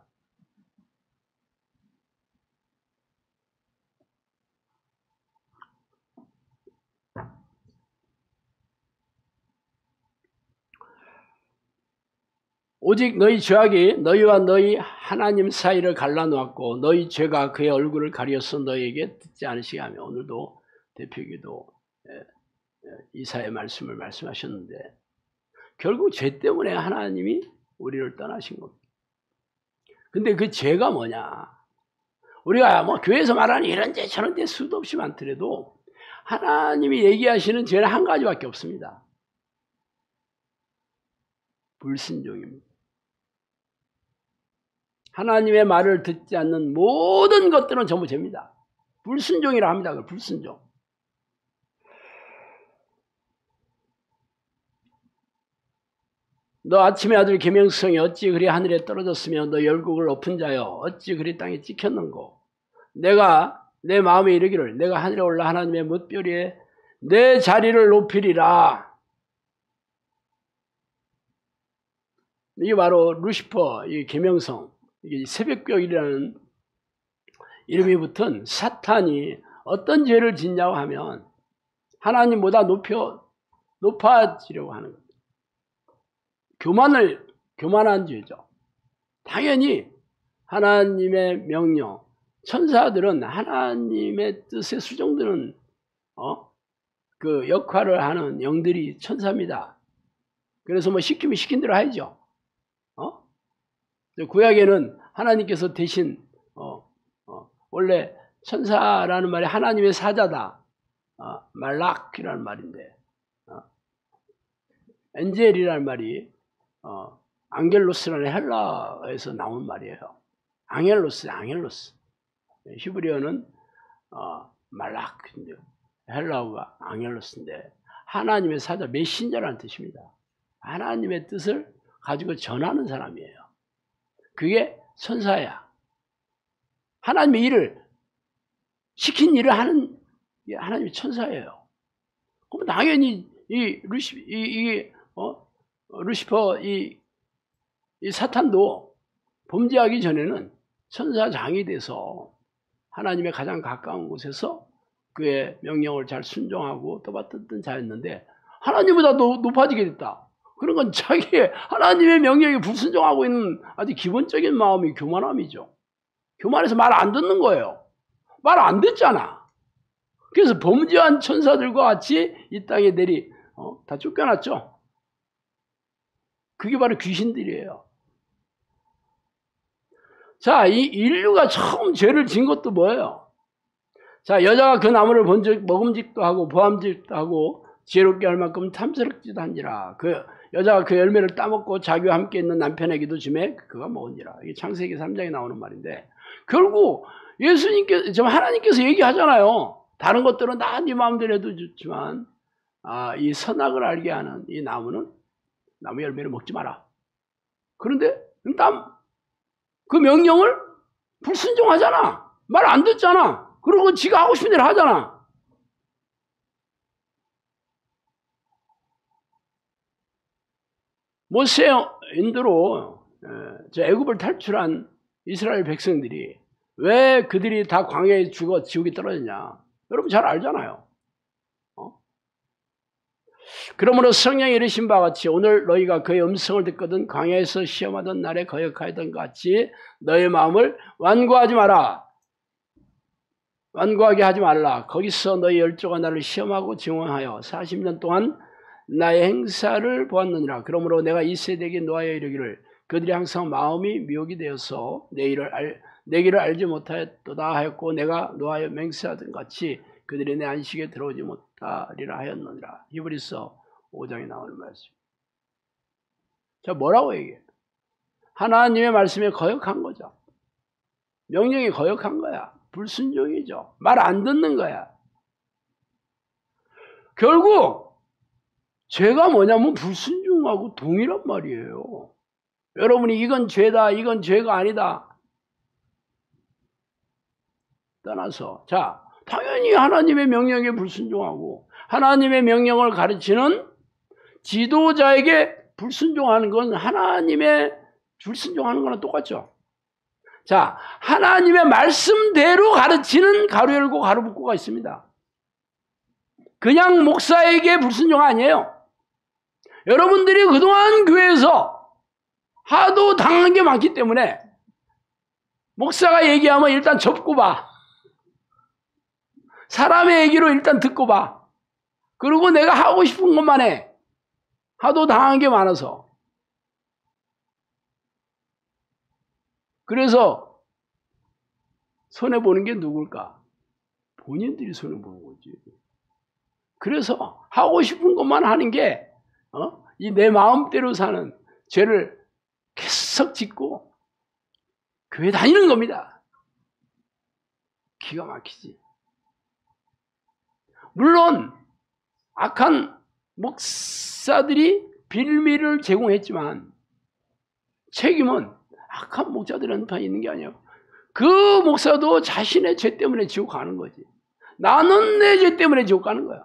오직 너희 죄악이 너희와 너희 하나님 사이를 갈라놓았고 너희 죄가 그의 얼굴을 가려서 너희에게 듣지 않으시게 하며 오늘도 대표기도 이사의 말씀을 말씀하셨는데 결국 죄 때문에 하나님이 우리를 떠나신 겁니다. 근데 그 죄가 뭐냐? 우리가 뭐 교회에서 말하는 이런 죄 저런 죄 수도 없이 많더라도 하나님이 얘기하시는 죄는 한 가지밖에 없습니다. 불순종입니다. 하나님의 말을 듣지 않는 모든 것들은 전부 죄입니다. 불순종이라 합니다. 그걸 불순종. 너 아침의 아들 계명성이 어찌 그리 하늘에 떨어졌으며 너 열국을 높은 자여 어찌 그리 땅에 찍혔는고 내가 내 마음에 이르기를 내가 하늘에 올라 하나님의 뭇별 위에 내 자리를 높이리라. 이게 바로 루시퍼, 이 계명성, 이게 새벽별이라는 이름이 붙은 사탄이 어떤 죄를 짓냐고 하면 하나님보다 높아지려고 하는 겁니다. 교만한 죄죠. 당연히 하나님의 명령, 천사들은 하나님의 뜻에 수정되는 그 역할을 하는 영들이 천사입니다. 그래서 뭐 시키면 시킨 대로 하죠. 구약에는 하나님께서 대신 원래 천사라는 말이 하나님의 사자다. 말락이라는 말인데 엔젤이라는 말이 앙겔로스라는 헬라에서 나온 말이에요. 앙헬로스. 히브리어는 말락, 헬라어가 앙헬로스인데 하나님의 사자, 메신저라는 뜻입니다. 하나님의 뜻을 가지고 전하는 사람이에요. 그게 천사야. 하나님의 일을 시킨 일을 하는 하나님의 천사예요. 그럼 당연히 루시퍼 이 사탄도 범죄하기 전에는 천사장이 돼서 하나님의 가장 가까운 곳에서 그의 명령을 잘 순종하고 떠받듣던 자였는데 하나님보다 높아지게 됐다. 그런 건 자기의 하나님의 명령에 불순종하고 있는 아주 기본적인 마음이 교만함이죠. 교만해서 말 안 듣는 거예요. 말 안 듣잖아. 그래서 범죄한 천사들과 같이 이 땅에 다 쫓겨났죠. 그게 바로 귀신들이에요. 자, 이 인류가 처음 죄를 진 것도 뭐예요? 자, 여자가 그 나무를 먹음직도 하고 보암직도 하고 지혜롭게 할 만큼 탐스럽지도 한지라. 그 여자가 그 열매를 따먹고 자기와 함께 있는 남편에게도 주매 그가 먹은지라. 이게 창세기 3장에 나오는 말인데 결국 하나님께서 얘기하잖아요. 다른 것들은 다 네 마음대로 해도 좋지만 이 선악을 알게 하는 이 나무 열매를 먹지 마라. 그런데 그 명령을 불순종하잖아. 말 안 듣잖아. 그리고 지가 하고 싶은 대로 하잖아. 모세 인도로 저 애굽을 탈출한 이스라엘 백성들이 왜 그들이 다 광야에 죽어 지옥에 떨어졌냐? 여러분 잘 알잖아요. 그러므로 성령이 이르신 바와 같이 오늘 너희가 그의 음성을 듣거든 광야에서 시험하던 날에 거역하였던 것 같이 너의 마음을 완고하지 마라. 완고하게 하지 말라. 거기서 너희 열조가 나를 시험하고 증언하여 40년 동안 나의 행사를 보았느니라. 그러므로 내가 이 세대에게 노하여 이르기를 그들이 항상 마음이 미혹이 되어서 내 길을 알지 못하였도다 하였고 내가 노하여 맹세하던 같이 그들이 내 안식에 들어오지 못하리라 하였느니라. 히브리서 5장에 나오는 말씀. 자, 뭐라고 얘기해요? 하나님의 말씀에 거역한 거죠. 명령에 거역한 거야. 불순종이죠. 말 안 듣는 거야. 결국 죄가 뭐냐면 불순종하고 동일한 말이에요. 여러분이 이건 죄다, 이건 죄가 아니다 떠나서, 자, 당연히 하나님의 명령에 불순종하고 하나님의 명령을 가르치는 지도자에게 불순종하는 건 하나님의 불순종하는 거랑 똑같죠. 자, 하나님의 말씀대로 가르치는 가로 열고 가로 묶고가 있습니다. 그냥 목사에게 불순종 아니에요. 여러분들이 그동안 교회에서 하도 당한 게 많기 때문에 목사가 얘기하면 일단 접고 봐. 사람의 얘기로 일단 듣고 봐. 그리고 내가 하고 싶은 것만 해. 하도 당한 게 많아서. 그래서 손해보는 게 누굴까? 본인들이 손해보는 거지. 그래서 하고 싶은 것만 하는 게 이 내 마음대로 사는 죄를 계속 짓고 교회 다니는 겁니다. 기가 막히지. 물론 악한 목사들이 빌미를 제공했지만 책임은 악한 목사들한테 있는 게 아니에요. 그 목사도 자신의 죄 때문에 지옥 가는 거지. 나는 내 죄 때문에 지옥 가는 거야.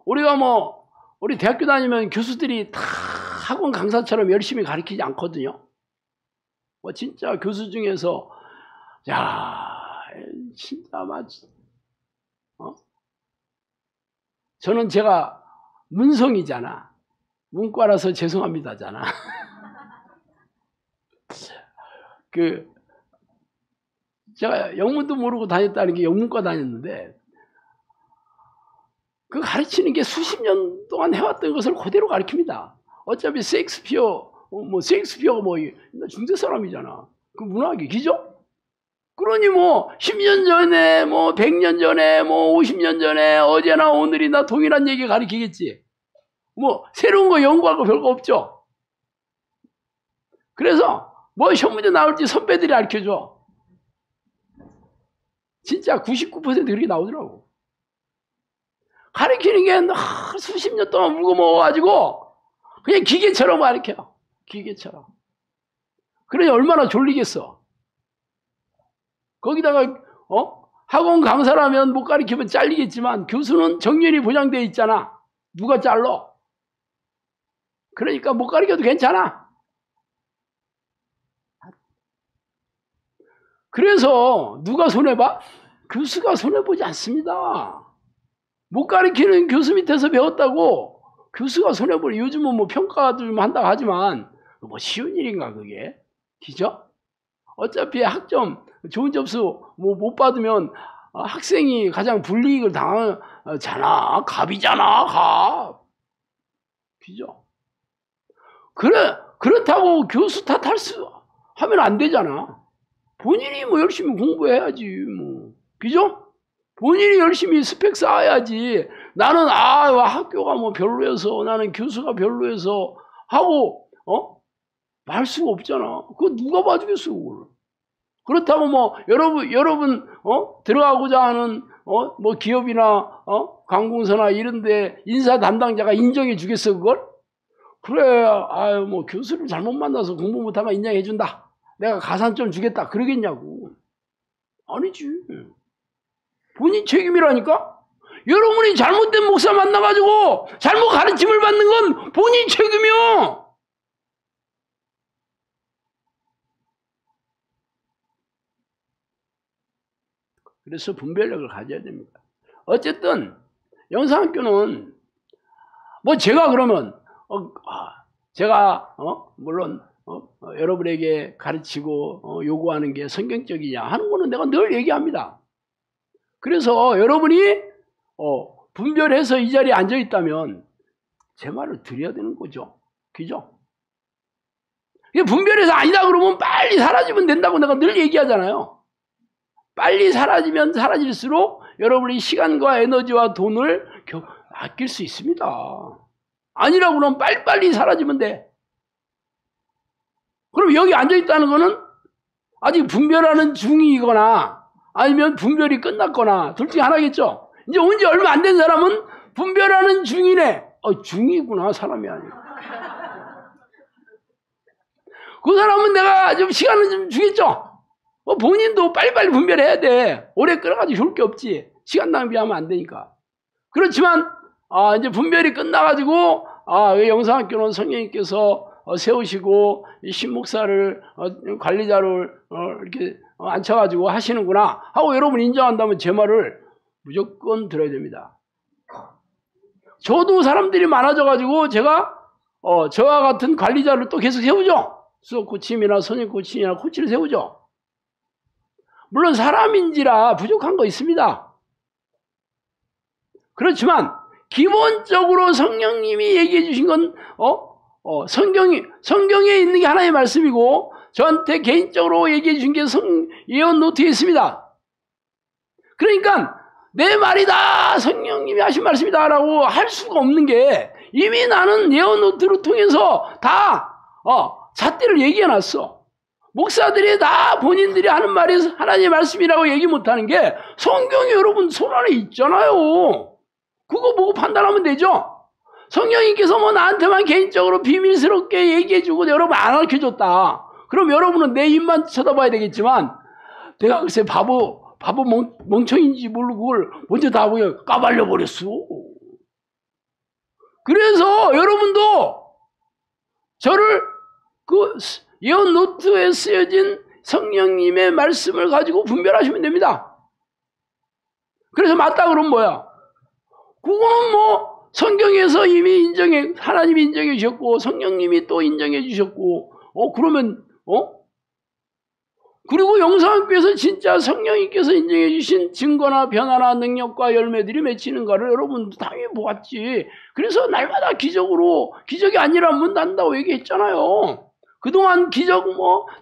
우리가 우리 대학교 다니면 교수들이 다 학원 강사처럼 열심히 가르치지 않거든요. 진짜 교수 중에서, 야, 진짜 맞지. 저는 제가 문성이잖아. 문과라서 죄송합니다잖아. 제가 영문도 모르고 다녔다는 게 영문과 다녔는데, 그 가르치는 게 수십 년 동안 해왔던 것을 그대로 가르칩니다. 어차피 셰익스피어가 중세 사람이잖아. 그 문학이, 기죠? 그러니 10년 전에, 100년 전에, 50년 전에, 어제나 오늘이나 동일한 얘기 가르치겠지. 새로운 거 연구할 거 별거 없죠. 그래서, 시험 문제 나올지 선배들이 가르쳐줘. 진짜 99% 그렇게 나오더라고. 가르치는 게 수십 년 동안 물고 먹어가지고 그냥 기계처럼 가르쳐요. 기계처럼. 그러니 얼마나 졸리겠어. 거기다가 학원 강사라면 못 가르치면 잘리겠지만 교수는 정년이 보장되어 있잖아. 누가 잘러? 그러니까 못 가르쳐도 괜찮아. 그래서 누가 손해봐? 교수가 손해보지 않습니다. 못 가르치는 교수 밑에서 배웠다고 교수가 손해보려. 요즘은 평가도 좀 한다고 하지만 쉬운 일인가 그게? 그죠? 어차피 학점 좋은 점수 못 받으면 학생이 가장 불이익을 당하잖아. 갑이잖아, 갑. 그죠? 그렇다고 교수 하면 안 되잖아. 본인이 열심히 공부해야지, 그죠? 본인이 열심히 스펙 쌓아야지. 나는 학교가 별로여서, 나는 교수가 별로여서 하고 말 수가 없잖아. 그거 누가 봐주겠어, 그걸. 그렇다고 여러분 들어가고자 하는 기업이나 관공서나 이런데 인사 담당자가 인정해 주겠어, 그걸? 그래, 교수를 잘못 만나서 공부 못하면 인정해 준다. 내가 가산 좀 주겠다 그러겠냐고. 아니지. 본인 책임이라니까. 여러분이 잘못된 목사 만나가지고 잘못 가르침을 받는 건 본인 책임이요. 그래서 분별력을 가져야 됩니다. 어쨌든 영상학교는 뭐 제가 그러면 제가 물론 여러분에게 가르치고 요구하는 게 성경적이냐 하는 거는 내가 늘 얘기합니다. 그래서 여러분이 분별해서 이 자리에 앉아 있다면 제 말을 드려야 되는 거죠. 그죠? 분별해서 아니다 그러면 빨리 사라지면 된다고 내가 늘 얘기하잖아요. 빨리 사라지면 사라질수록 여러분이 시간과 에너지와 돈을 아낄 수 있습니다. 아니라고 그러면 빨리빨리 사라지면 돼. 그럼 여기 앉아있다는 거는 아직 분별하는 중이거나 아니면 분별이 끝났거나 둘 중에 하나겠죠. 이제 온 지 얼마 안 된 사람은 분별하는 중이네. 중이구나, 사람이 아니고. 그 사람은 내가 좀 시간을 좀 주겠죠. 본인도 빨리빨리 분별해야 돼. 오래 끌어가지고 좋을 게 없지. 시간 낭비하면 안 되니까. 그렇지만 이제 분별이 끝나가지고 영상학교는 성령님께서 세우시고 신목사를 관리자를 이렇게 앉혀가지고 하시는구나 하고 여러분 인정한다면 제 말을 무조건 들어야 됩니다. 저도 사람들이 많아져가지고 제가 저와 같은 관리자를 또 계속 세우죠. 수석 코치님이나 선임 코치님이나 코치를 세우죠. 물론 사람인지라 부족한 거 있습니다. 그렇지만 기본적으로 성령님이 얘기해 주신 건 성경에 있는 게 하나의 말씀이고 저한테 개인적으로 얘기해 주신 게 예언 노트에 있습니다. 그러니까 내 말이다, 성령님이 하신 말씀이다 라고 할 수가 없는 게 이미 나는 예언 노트를 통해서 다 잣대를 얘기해 놨어. 목사들이 다 본인들이 하는 말이 하나님의 말씀이라고 얘기 못하는 게 성경이 여러분 손 안에 있잖아요. 그거 보고 판단하면 되죠. 성령님께서 뭐 나한테만 개인적으로 비밀스럽게 얘기해주고 여러분 안 가르쳐줬다. 그럼 여러분은 내 입만 쳐다봐야 되겠지만 내가 글쎄 바보 멍청인지 모르고 그걸 먼저 다 보여 까발려 버렸어. 그래서 여러분도 저를 그 예언 노트에 쓰여진 성령님의 말씀을 가지고 분별하시면 됩니다. 그래서 맞다 그러면 뭐야? 그거는 뭐 성경에서 이미 하나님이 인정해 주셨고 성령님이 또 인정해 주셨고 그러면 그리고 영상학교에서 진짜 성령님께서 인정해 주신 증거나 변화나 능력과 열매들이 맺히는 거를 여러분도 당연히 보았지. 그래서 날마다 기적이 아니라면 난다고 얘기했잖아요. 그동안 기적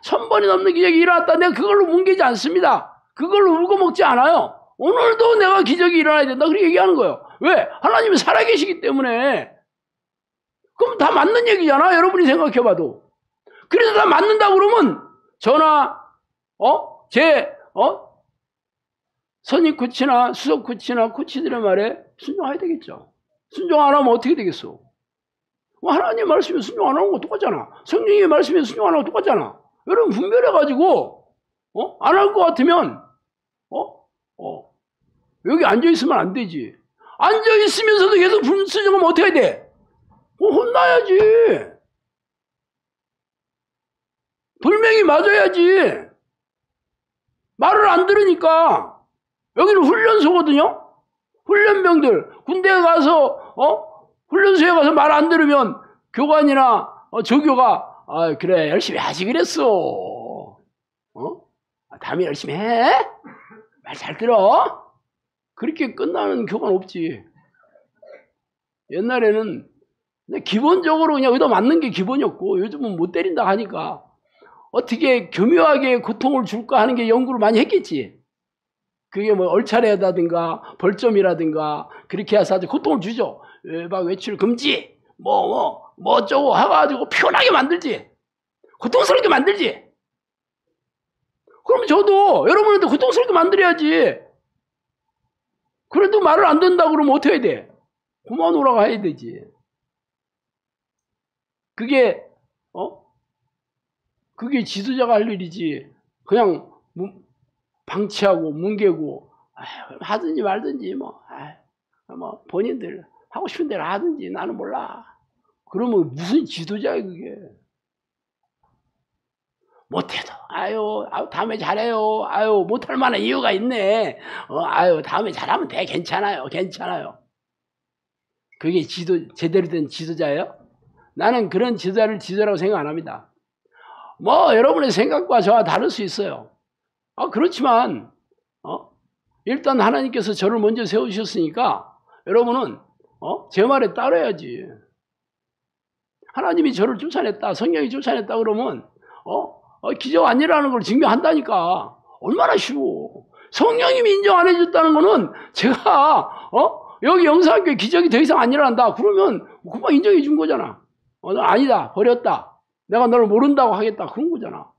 1000번이 넘는 기적이 일어났다. 내가 그걸로 뭉개지 않습니다. 그걸로 울고 먹지 않아요. 오늘도 내가 기적이 일어나야 된다. 그렇게 얘기하는 거예요. 왜? 하나님이 살아계시기 때문에. 그럼 다 맞는 얘기잖아. 여러분이 생각해봐도. 그래서 다 맞는다 그러면 저나 선임 코치나 수석 코치나 코치들의 말에 순종해야 되겠죠. 순종 안 하면 어떻게 되겠어? 하나님 말씀에 순종 안 하는 거 똑같잖아. 성령의 말씀에 순종 안 하는 거 똑같잖아. 여러분 분별해가지고 안 할 것 같으면 여기 앉아있으면 안 되지. 앉아있으면서도 계속 불순종하면 어떻게 해야 돼? 혼나야지. 돌멩이 맞아야지. 말을 안 들으니까. 여기는 훈련소거든요. 훈련병들 군대에 가서 훈련소에 가서 말 안 들으면 교관이나 조교가 그래 열심히 하지 그랬어. 다음에 열심히 해. 말 잘 들어. 그렇게 끝나는 교관 없지. 옛날에는 기본적으로 그냥 의도 맞는 게 기본이었고 요즘은 못 때린다 하니까 어떻게 교묘하게 고통을 줄까 하는 게 연구를 많이 했겠지. 그게 뭐 얼차례다든가 벌점이라든가 그렇게 해서 아주 고통을 주죠. 외박 외출 금지 뭐 어쩌고 해가지고 피곤하게 만들지. 고통스럽게 만들지. 그럼 저도 여러분한테 고통스럽게 만들어야지. 그래도 말을 안 듣는다 그러면 어떻게 해야 돼? 그만 오라고 해야 되지. 그게 그게 지도자가 할 일이지. 그냥 방치하고 뭉개고 하든지 말든지 뭐 본인들 하고 싶은 대로 하든지 나는 몰라. 그러면 무슨 지도자야 그게. 못해도 아유 다음에 잘해요. 아유 못할 만한 이유가 있네. 아유 다음에 잘하면 돼. 괜찮아요. 그게 제대로 된 지도자예요? 나는 그런 지도자를 지도자라고 생각 안 합니다. 뭐 여러분의 생각과 저와 다를 수 있어요. 그렇지만 일단 하나님께서 저를 먼저 세우셨으니까 여러분은 제 말에 따라야지. 하나님이 저를 쫓아냈다, 성령이 쫓아냈다 그러면 기적 안 일어나는 걸 증명한다니까. 얼마나 쉬워. 성령님이 인정 안 해줬다는 거는 제가 여기 영상교회 기적이 더 이상 안 일어난다 그러면 그만 인정해 준 거잖아. 아니다, 버렸다, 내가 너를 모른다고 하겠다 그런 거잖아.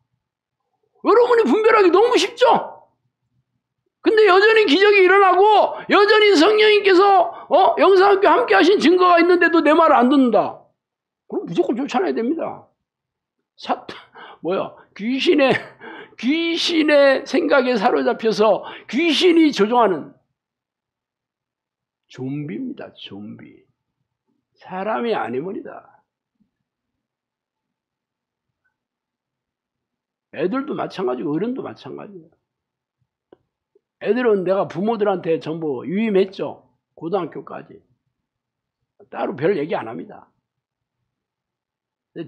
여러분이 분별하기 너무 쉽죠? 근데 여전히 기적이 일어나고 여전히 성령님께서 영상학교 함께 하신 증거가 있는데도 내 말을 안 듣는다. 그럼 무조건 쫓아내야 됩니다. 귀신의 생각에 사로잡혀서 귀신이 조종하는 좀비입니다. 좀비. 사람이 아니면이다. 애들도 마찬가지고 어른도 마찬가지예요. 애들은 내가 부모들한테 전부 유임했죠. 고등학교까지. 따로 별 얘기 안 합니다.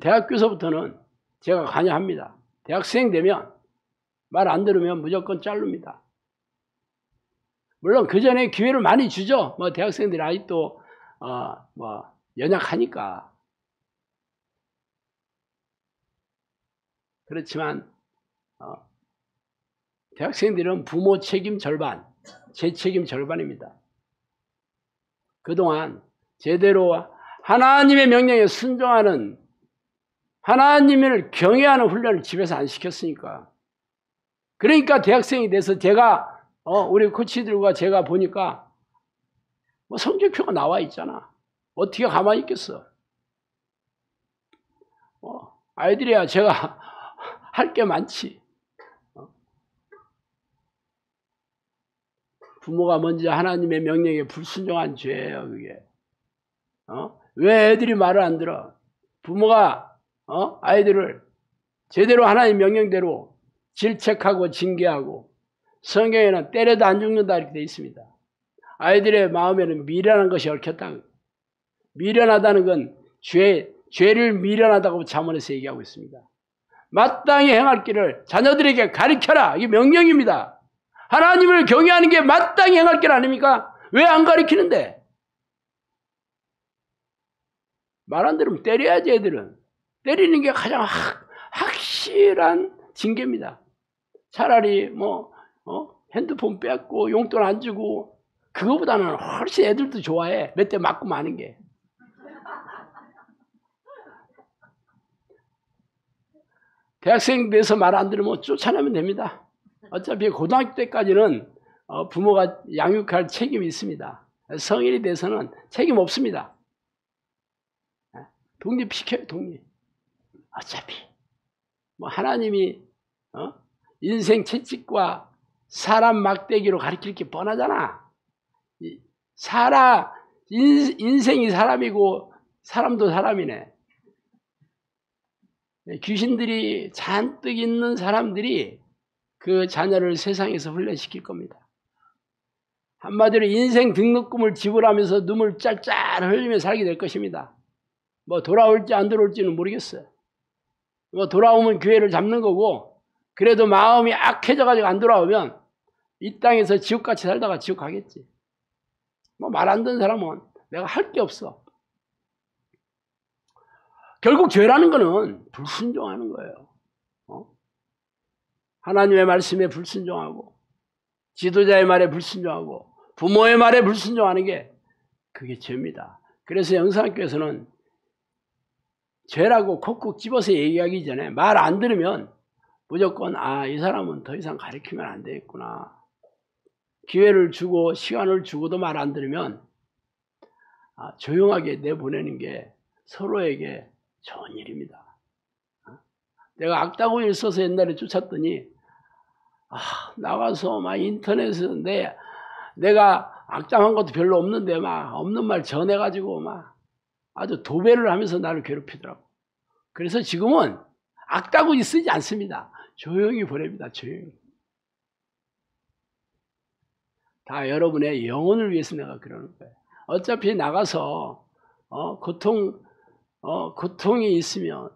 대학교서부터는 제가 관여합니다. 대학생 되면 말 안 들으면 무조건 자릅니다. 물론 그 전에 기회를 많이 주죠. 뭐 대학생들이 아직도 연약하니까. 그렇지만 대학생들은 부모 책임 절반, 제 책임 절반입니다. 그동안 제대로 하나님의 명령에 순종하는, 하나님을 경외하는 훈련을 집에서 안 시켰으니까. 그러니까 대학생이 돼서 제가 우리 코치들과 제가 보니까 성적표가 나와 있잖아. 어떻게 가만히 있겠어. 아이들이야 제가 할 게 많지. 부모가 먼저 하나님의 명령에 불순종한 죄예요, 그게. 왜 애들이 말을 안 들어? 부모가 아이들을 제대로 하나님 명령대로 질책하고 징계하고, 성경에는 때려도 안 죽는다 이렇게 되어 있습니다. 아이들의 마음에는 미련한 것이 얽혔다. 미련하다는 건 죄를 미련하다고 잠언에서 얘기하고 있습니다. 마땅히 행할 길을 자녀들에게 가르쳐라. 이게 명령입니다. 하나님을 경외하는 게 마땅히 행할 길 아닙니까? 왜 안 가르치는데? 말 안 들으면 때려야지. 애들은 때리는 게 가장 확실한 징계입니다. 차라리 핸드폰 뺏고 용돈 안 주고, 그거보다는 훨씬 애들도 좋아해. 몇 대 맞고 마는 게. 대학생 돼서 말 안 들으면 쫓아내면 됩니다. 어차피 고등학교 때까지는 부모가 양육할 책임이 있습니다. 성인이 돼서는 책임 없습니다. 독립시켜요, 독립. 어차피 하나님이 인생 채찍과 사람 막대기로 가르칠 게 뻔하잖아. 인생이 사람이고 사람도 사람이네. 귀신들이 잔뜩 있는 사람들이 그 자녀를 세상에서 훈련시킬 겁니다. 한마디로 인생 등록금을 지불하면서 눈물 짤짤 흘리며 살게 될 것입니다. 돌아올지 안 돌아올지는 모르겠어요. 돌아오면 교회를 잡는 거고, 그래도 마음이 악해져가지고 안 돌아오면 이 땅에서 지옥같이 살다가 지옥 가겠지. 말 안 듣는 사람은 내가 할 게 없어. 결국 죄라는 거는 불순종하는 거예요. 하나님의 말씀에 불순종하고, 지도자의 말에 불순종하고, 부모의 말에 불순종하는 게 그게 죄입니다. 그래서 영상학교에서는 죄라고 콕콕 집어서 얘기하기 전에 말 안 들으면 무조건 이 사람은 더 이상 가르치면 안 되겠구나. 기회를 주고 시간을 주고도 말 안 들으면 조용하게 내보내는 게 서로에게 좋은 일입니다. 내가 악다구니를 써서 옛날에 쫓았더니 나가서 막 인터넷에서 내가 악담한 것도 별로 없는데 막 없는 말 전해가지고 막 아주 도배를 하면서 나를 괴롭히더라고. 그래서 지금은 악다구니 쓰지 않습니다. 조용히 보냅니다. 조용히. 다 여러분의 영혼을 위해서 내가 그러는 거예요. 어차피 나가서 고통이 있으면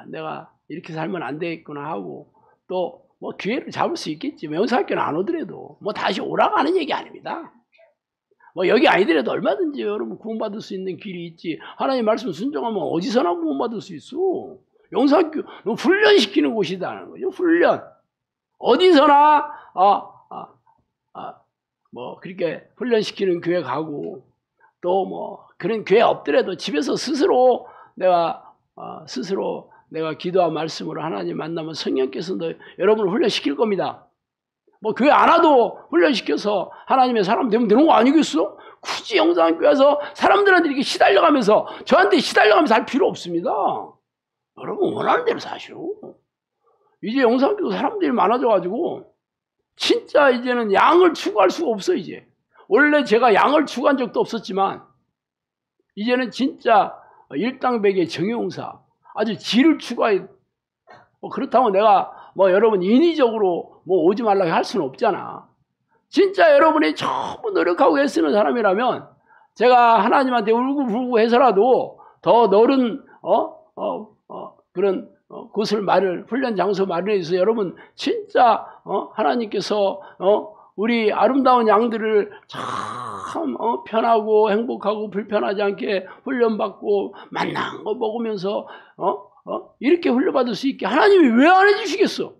내가 이렇게 살면 안 되겠구나 하고 또 뭐 기회를 잡을 수 있겠지. 영사학교는 안 오더라도 뭐 다시 오라고 하는 얘기 아닙니다. 뭐 여기 아니더라도 얼마든지 여러분 구원받을 수 있는 길이 있지. 하나님 말씀 순종하면 어디서나 구원받을 수 있어. 영사학교 훈련시키는 곳이다는 거죠. 훈련. 어디서나 뭐 그렇게 훈련시키는 교회 가고 또 뭐 그런 교회 없더라도 집에서 스스로 내가 기도와 말씀으로 하나님 만나면 성령께서도 여러분을 훈련시킬 겁니다. 뭐 교회 안 와도 훈련시켜서 하나님의 사람 되면 되는 거 아니겠어? 굳이 영상교회에서 사람들한테 이렇게 시달려가면서 저한테 시달려가면서 할 필요 없습니다. 여러분 원하는 대로 사시오. 이제 영상교회 사람들이 많아져가지고 진짜 이제는 양을 추구할 수가 없어. 이제 원래 제가 양을 추구한 적도 없었지만 이제는 진짜 일당백의 정용사 아주 질을 추구해. 그렇다고 내가 뭐 여러분 인위적으로 뭐 오지 말라고 할 수는 없잖아. 진짜 여러분이 전부 노력하고 애쓰는 사람이라면 제가 하나님한테 울고불고 해서라도 더 넓은 그런 곳을 훈련 장소 마련해서 여러분 진짜 하나님께서 우리 아름다운 양들을 참 편하고 행복하고 불편하지 않게 훈련받고 맛난 거 먹으면서 이렇게 훈련받을 수 있게 하나님이 왜 안 해주시겠어?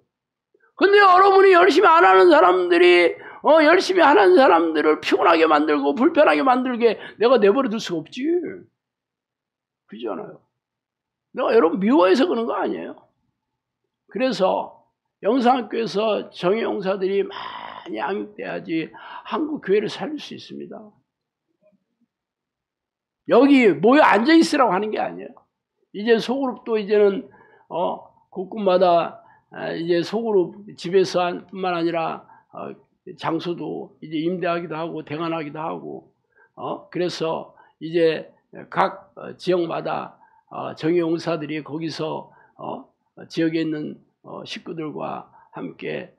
근데 여러분이 열심히 안 하는 사람들이 열심히 하는 사람들을 피곤하게 만들고 불편하게 만들게 내가 내버려 둘 수가 없지. 그렇잖아요. 내가 여러분 미워해서 그런 거 아니에요. 그래서 영상학교에서 정예용사들이 많이 양육돼야지 한국 교회를 살릴 수 있습니다. 여기 모여 앉아 있으라고 하는 게 아니에요. 이제 소그룹도 이제는 곳곳마다 이제 소그룹 집에서 뿐만 아니라 장소도 이제 임대하기도 하고 대관하기도 하고 그래서 이제 각 지역마다 정예용사들이 거기서 지역에 있는 식구들과 함께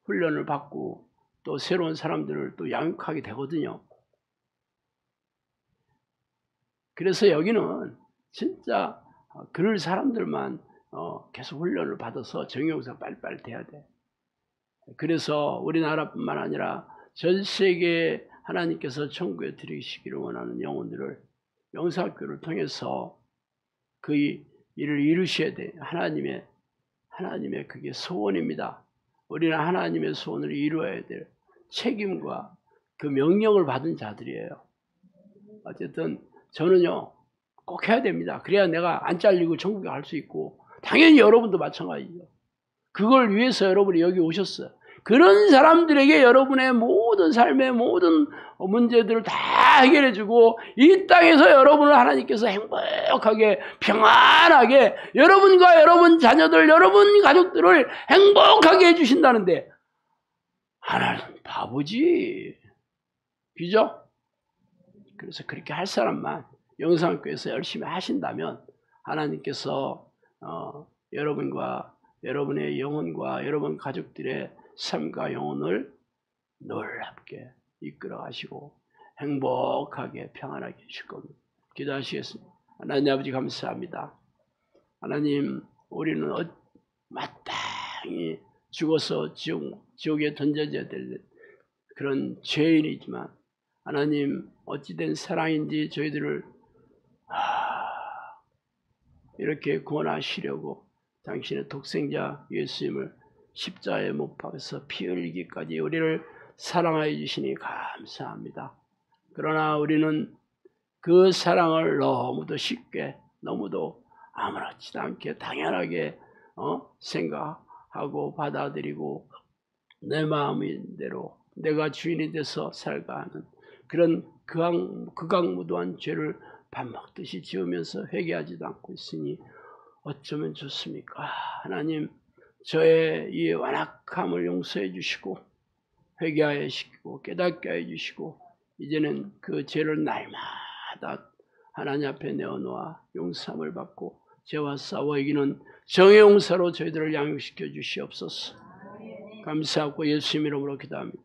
훈련을 받고 또 새로운 사람들을 또 양육하게 되거든요. 그래서 여기는 진짜 그럴 사람들만 계속 훈련을 받아서 정예용사 빨리빨리 돼야 돼. 그래서 우리나라뿐만 아니라 전 세계에 하나님께서 천국에 들이시기를 원하는 영혼들을 영사학교를 통해서 그 일을 이루셔야 돼. 하나님의 그게 소원입니다. 우리는 하나님의 소원을 이루어야 될 책임과 그 명령을 받은 자들이에요. 어쨌든 저는요 꼭 해야 됩니다. 그래야 내가 안 잘리고 천국에 갈 수 있고 당연히 여러분도 마찬가지죠. 그걸 위해서 여러분이 여기 오셨어요. 그런 사람들에게 여러분의 모든 삶의 모든 문제들을 다 해결해주고 이 땅에서 여러분을 하나님께서 행복하게 평안하게 여러분과 여러분 자녀들 여러분 가족들을 행복하게 해주신다는데 하나님 바보지. 그죠? 그래서 그렇게 할 사람만 영상교회에서 열심히 하신다면 하나님께서 여러분과 여러분의 영혼과 여러분 가족들의 삶과 영혼을 놀랍게 이끌어 가시고 행복하게 평안하게 해주실 겁니다. 기도하시겠습니다. 하나님 아버지 감사합니다. 하나님 우리는 마땅히 죽어서 지옥에 던져져야 될 그런 죄인이지만 하나님 어찌된 사랑인지 저희들을 이렇게 구원하시려고 당신의 독생자 예수님을 십자가에 못 박아서 피 흘리기까지 우리를 사랑하여 주시니 감사합니다. 그러나 우리는 그 사랑을 너무도 쉽게 너무도 아무렇지도 않게 당연하게 생각하고 받아들이고 내 마음인 대로 내가 주인이 돼서 살가 하는 그런 극악무도한 죄를 밥 먹듯이 지으면서 회개하지도 않고 있으니 어쩌면 좋습니까? 하나님, 저의 이 완악함을 용서해 주시고 회개하여 시키고 깨닫게 해 주시고 이제는 그 죄를 날마다 하나님 앞에 내어놓아 용서함을 받고 죄와 싸워 이기는 정의 용사로 저희들을 양육시켜 주시옵소서. 감사하고 예수님 이름으로 기도합니다.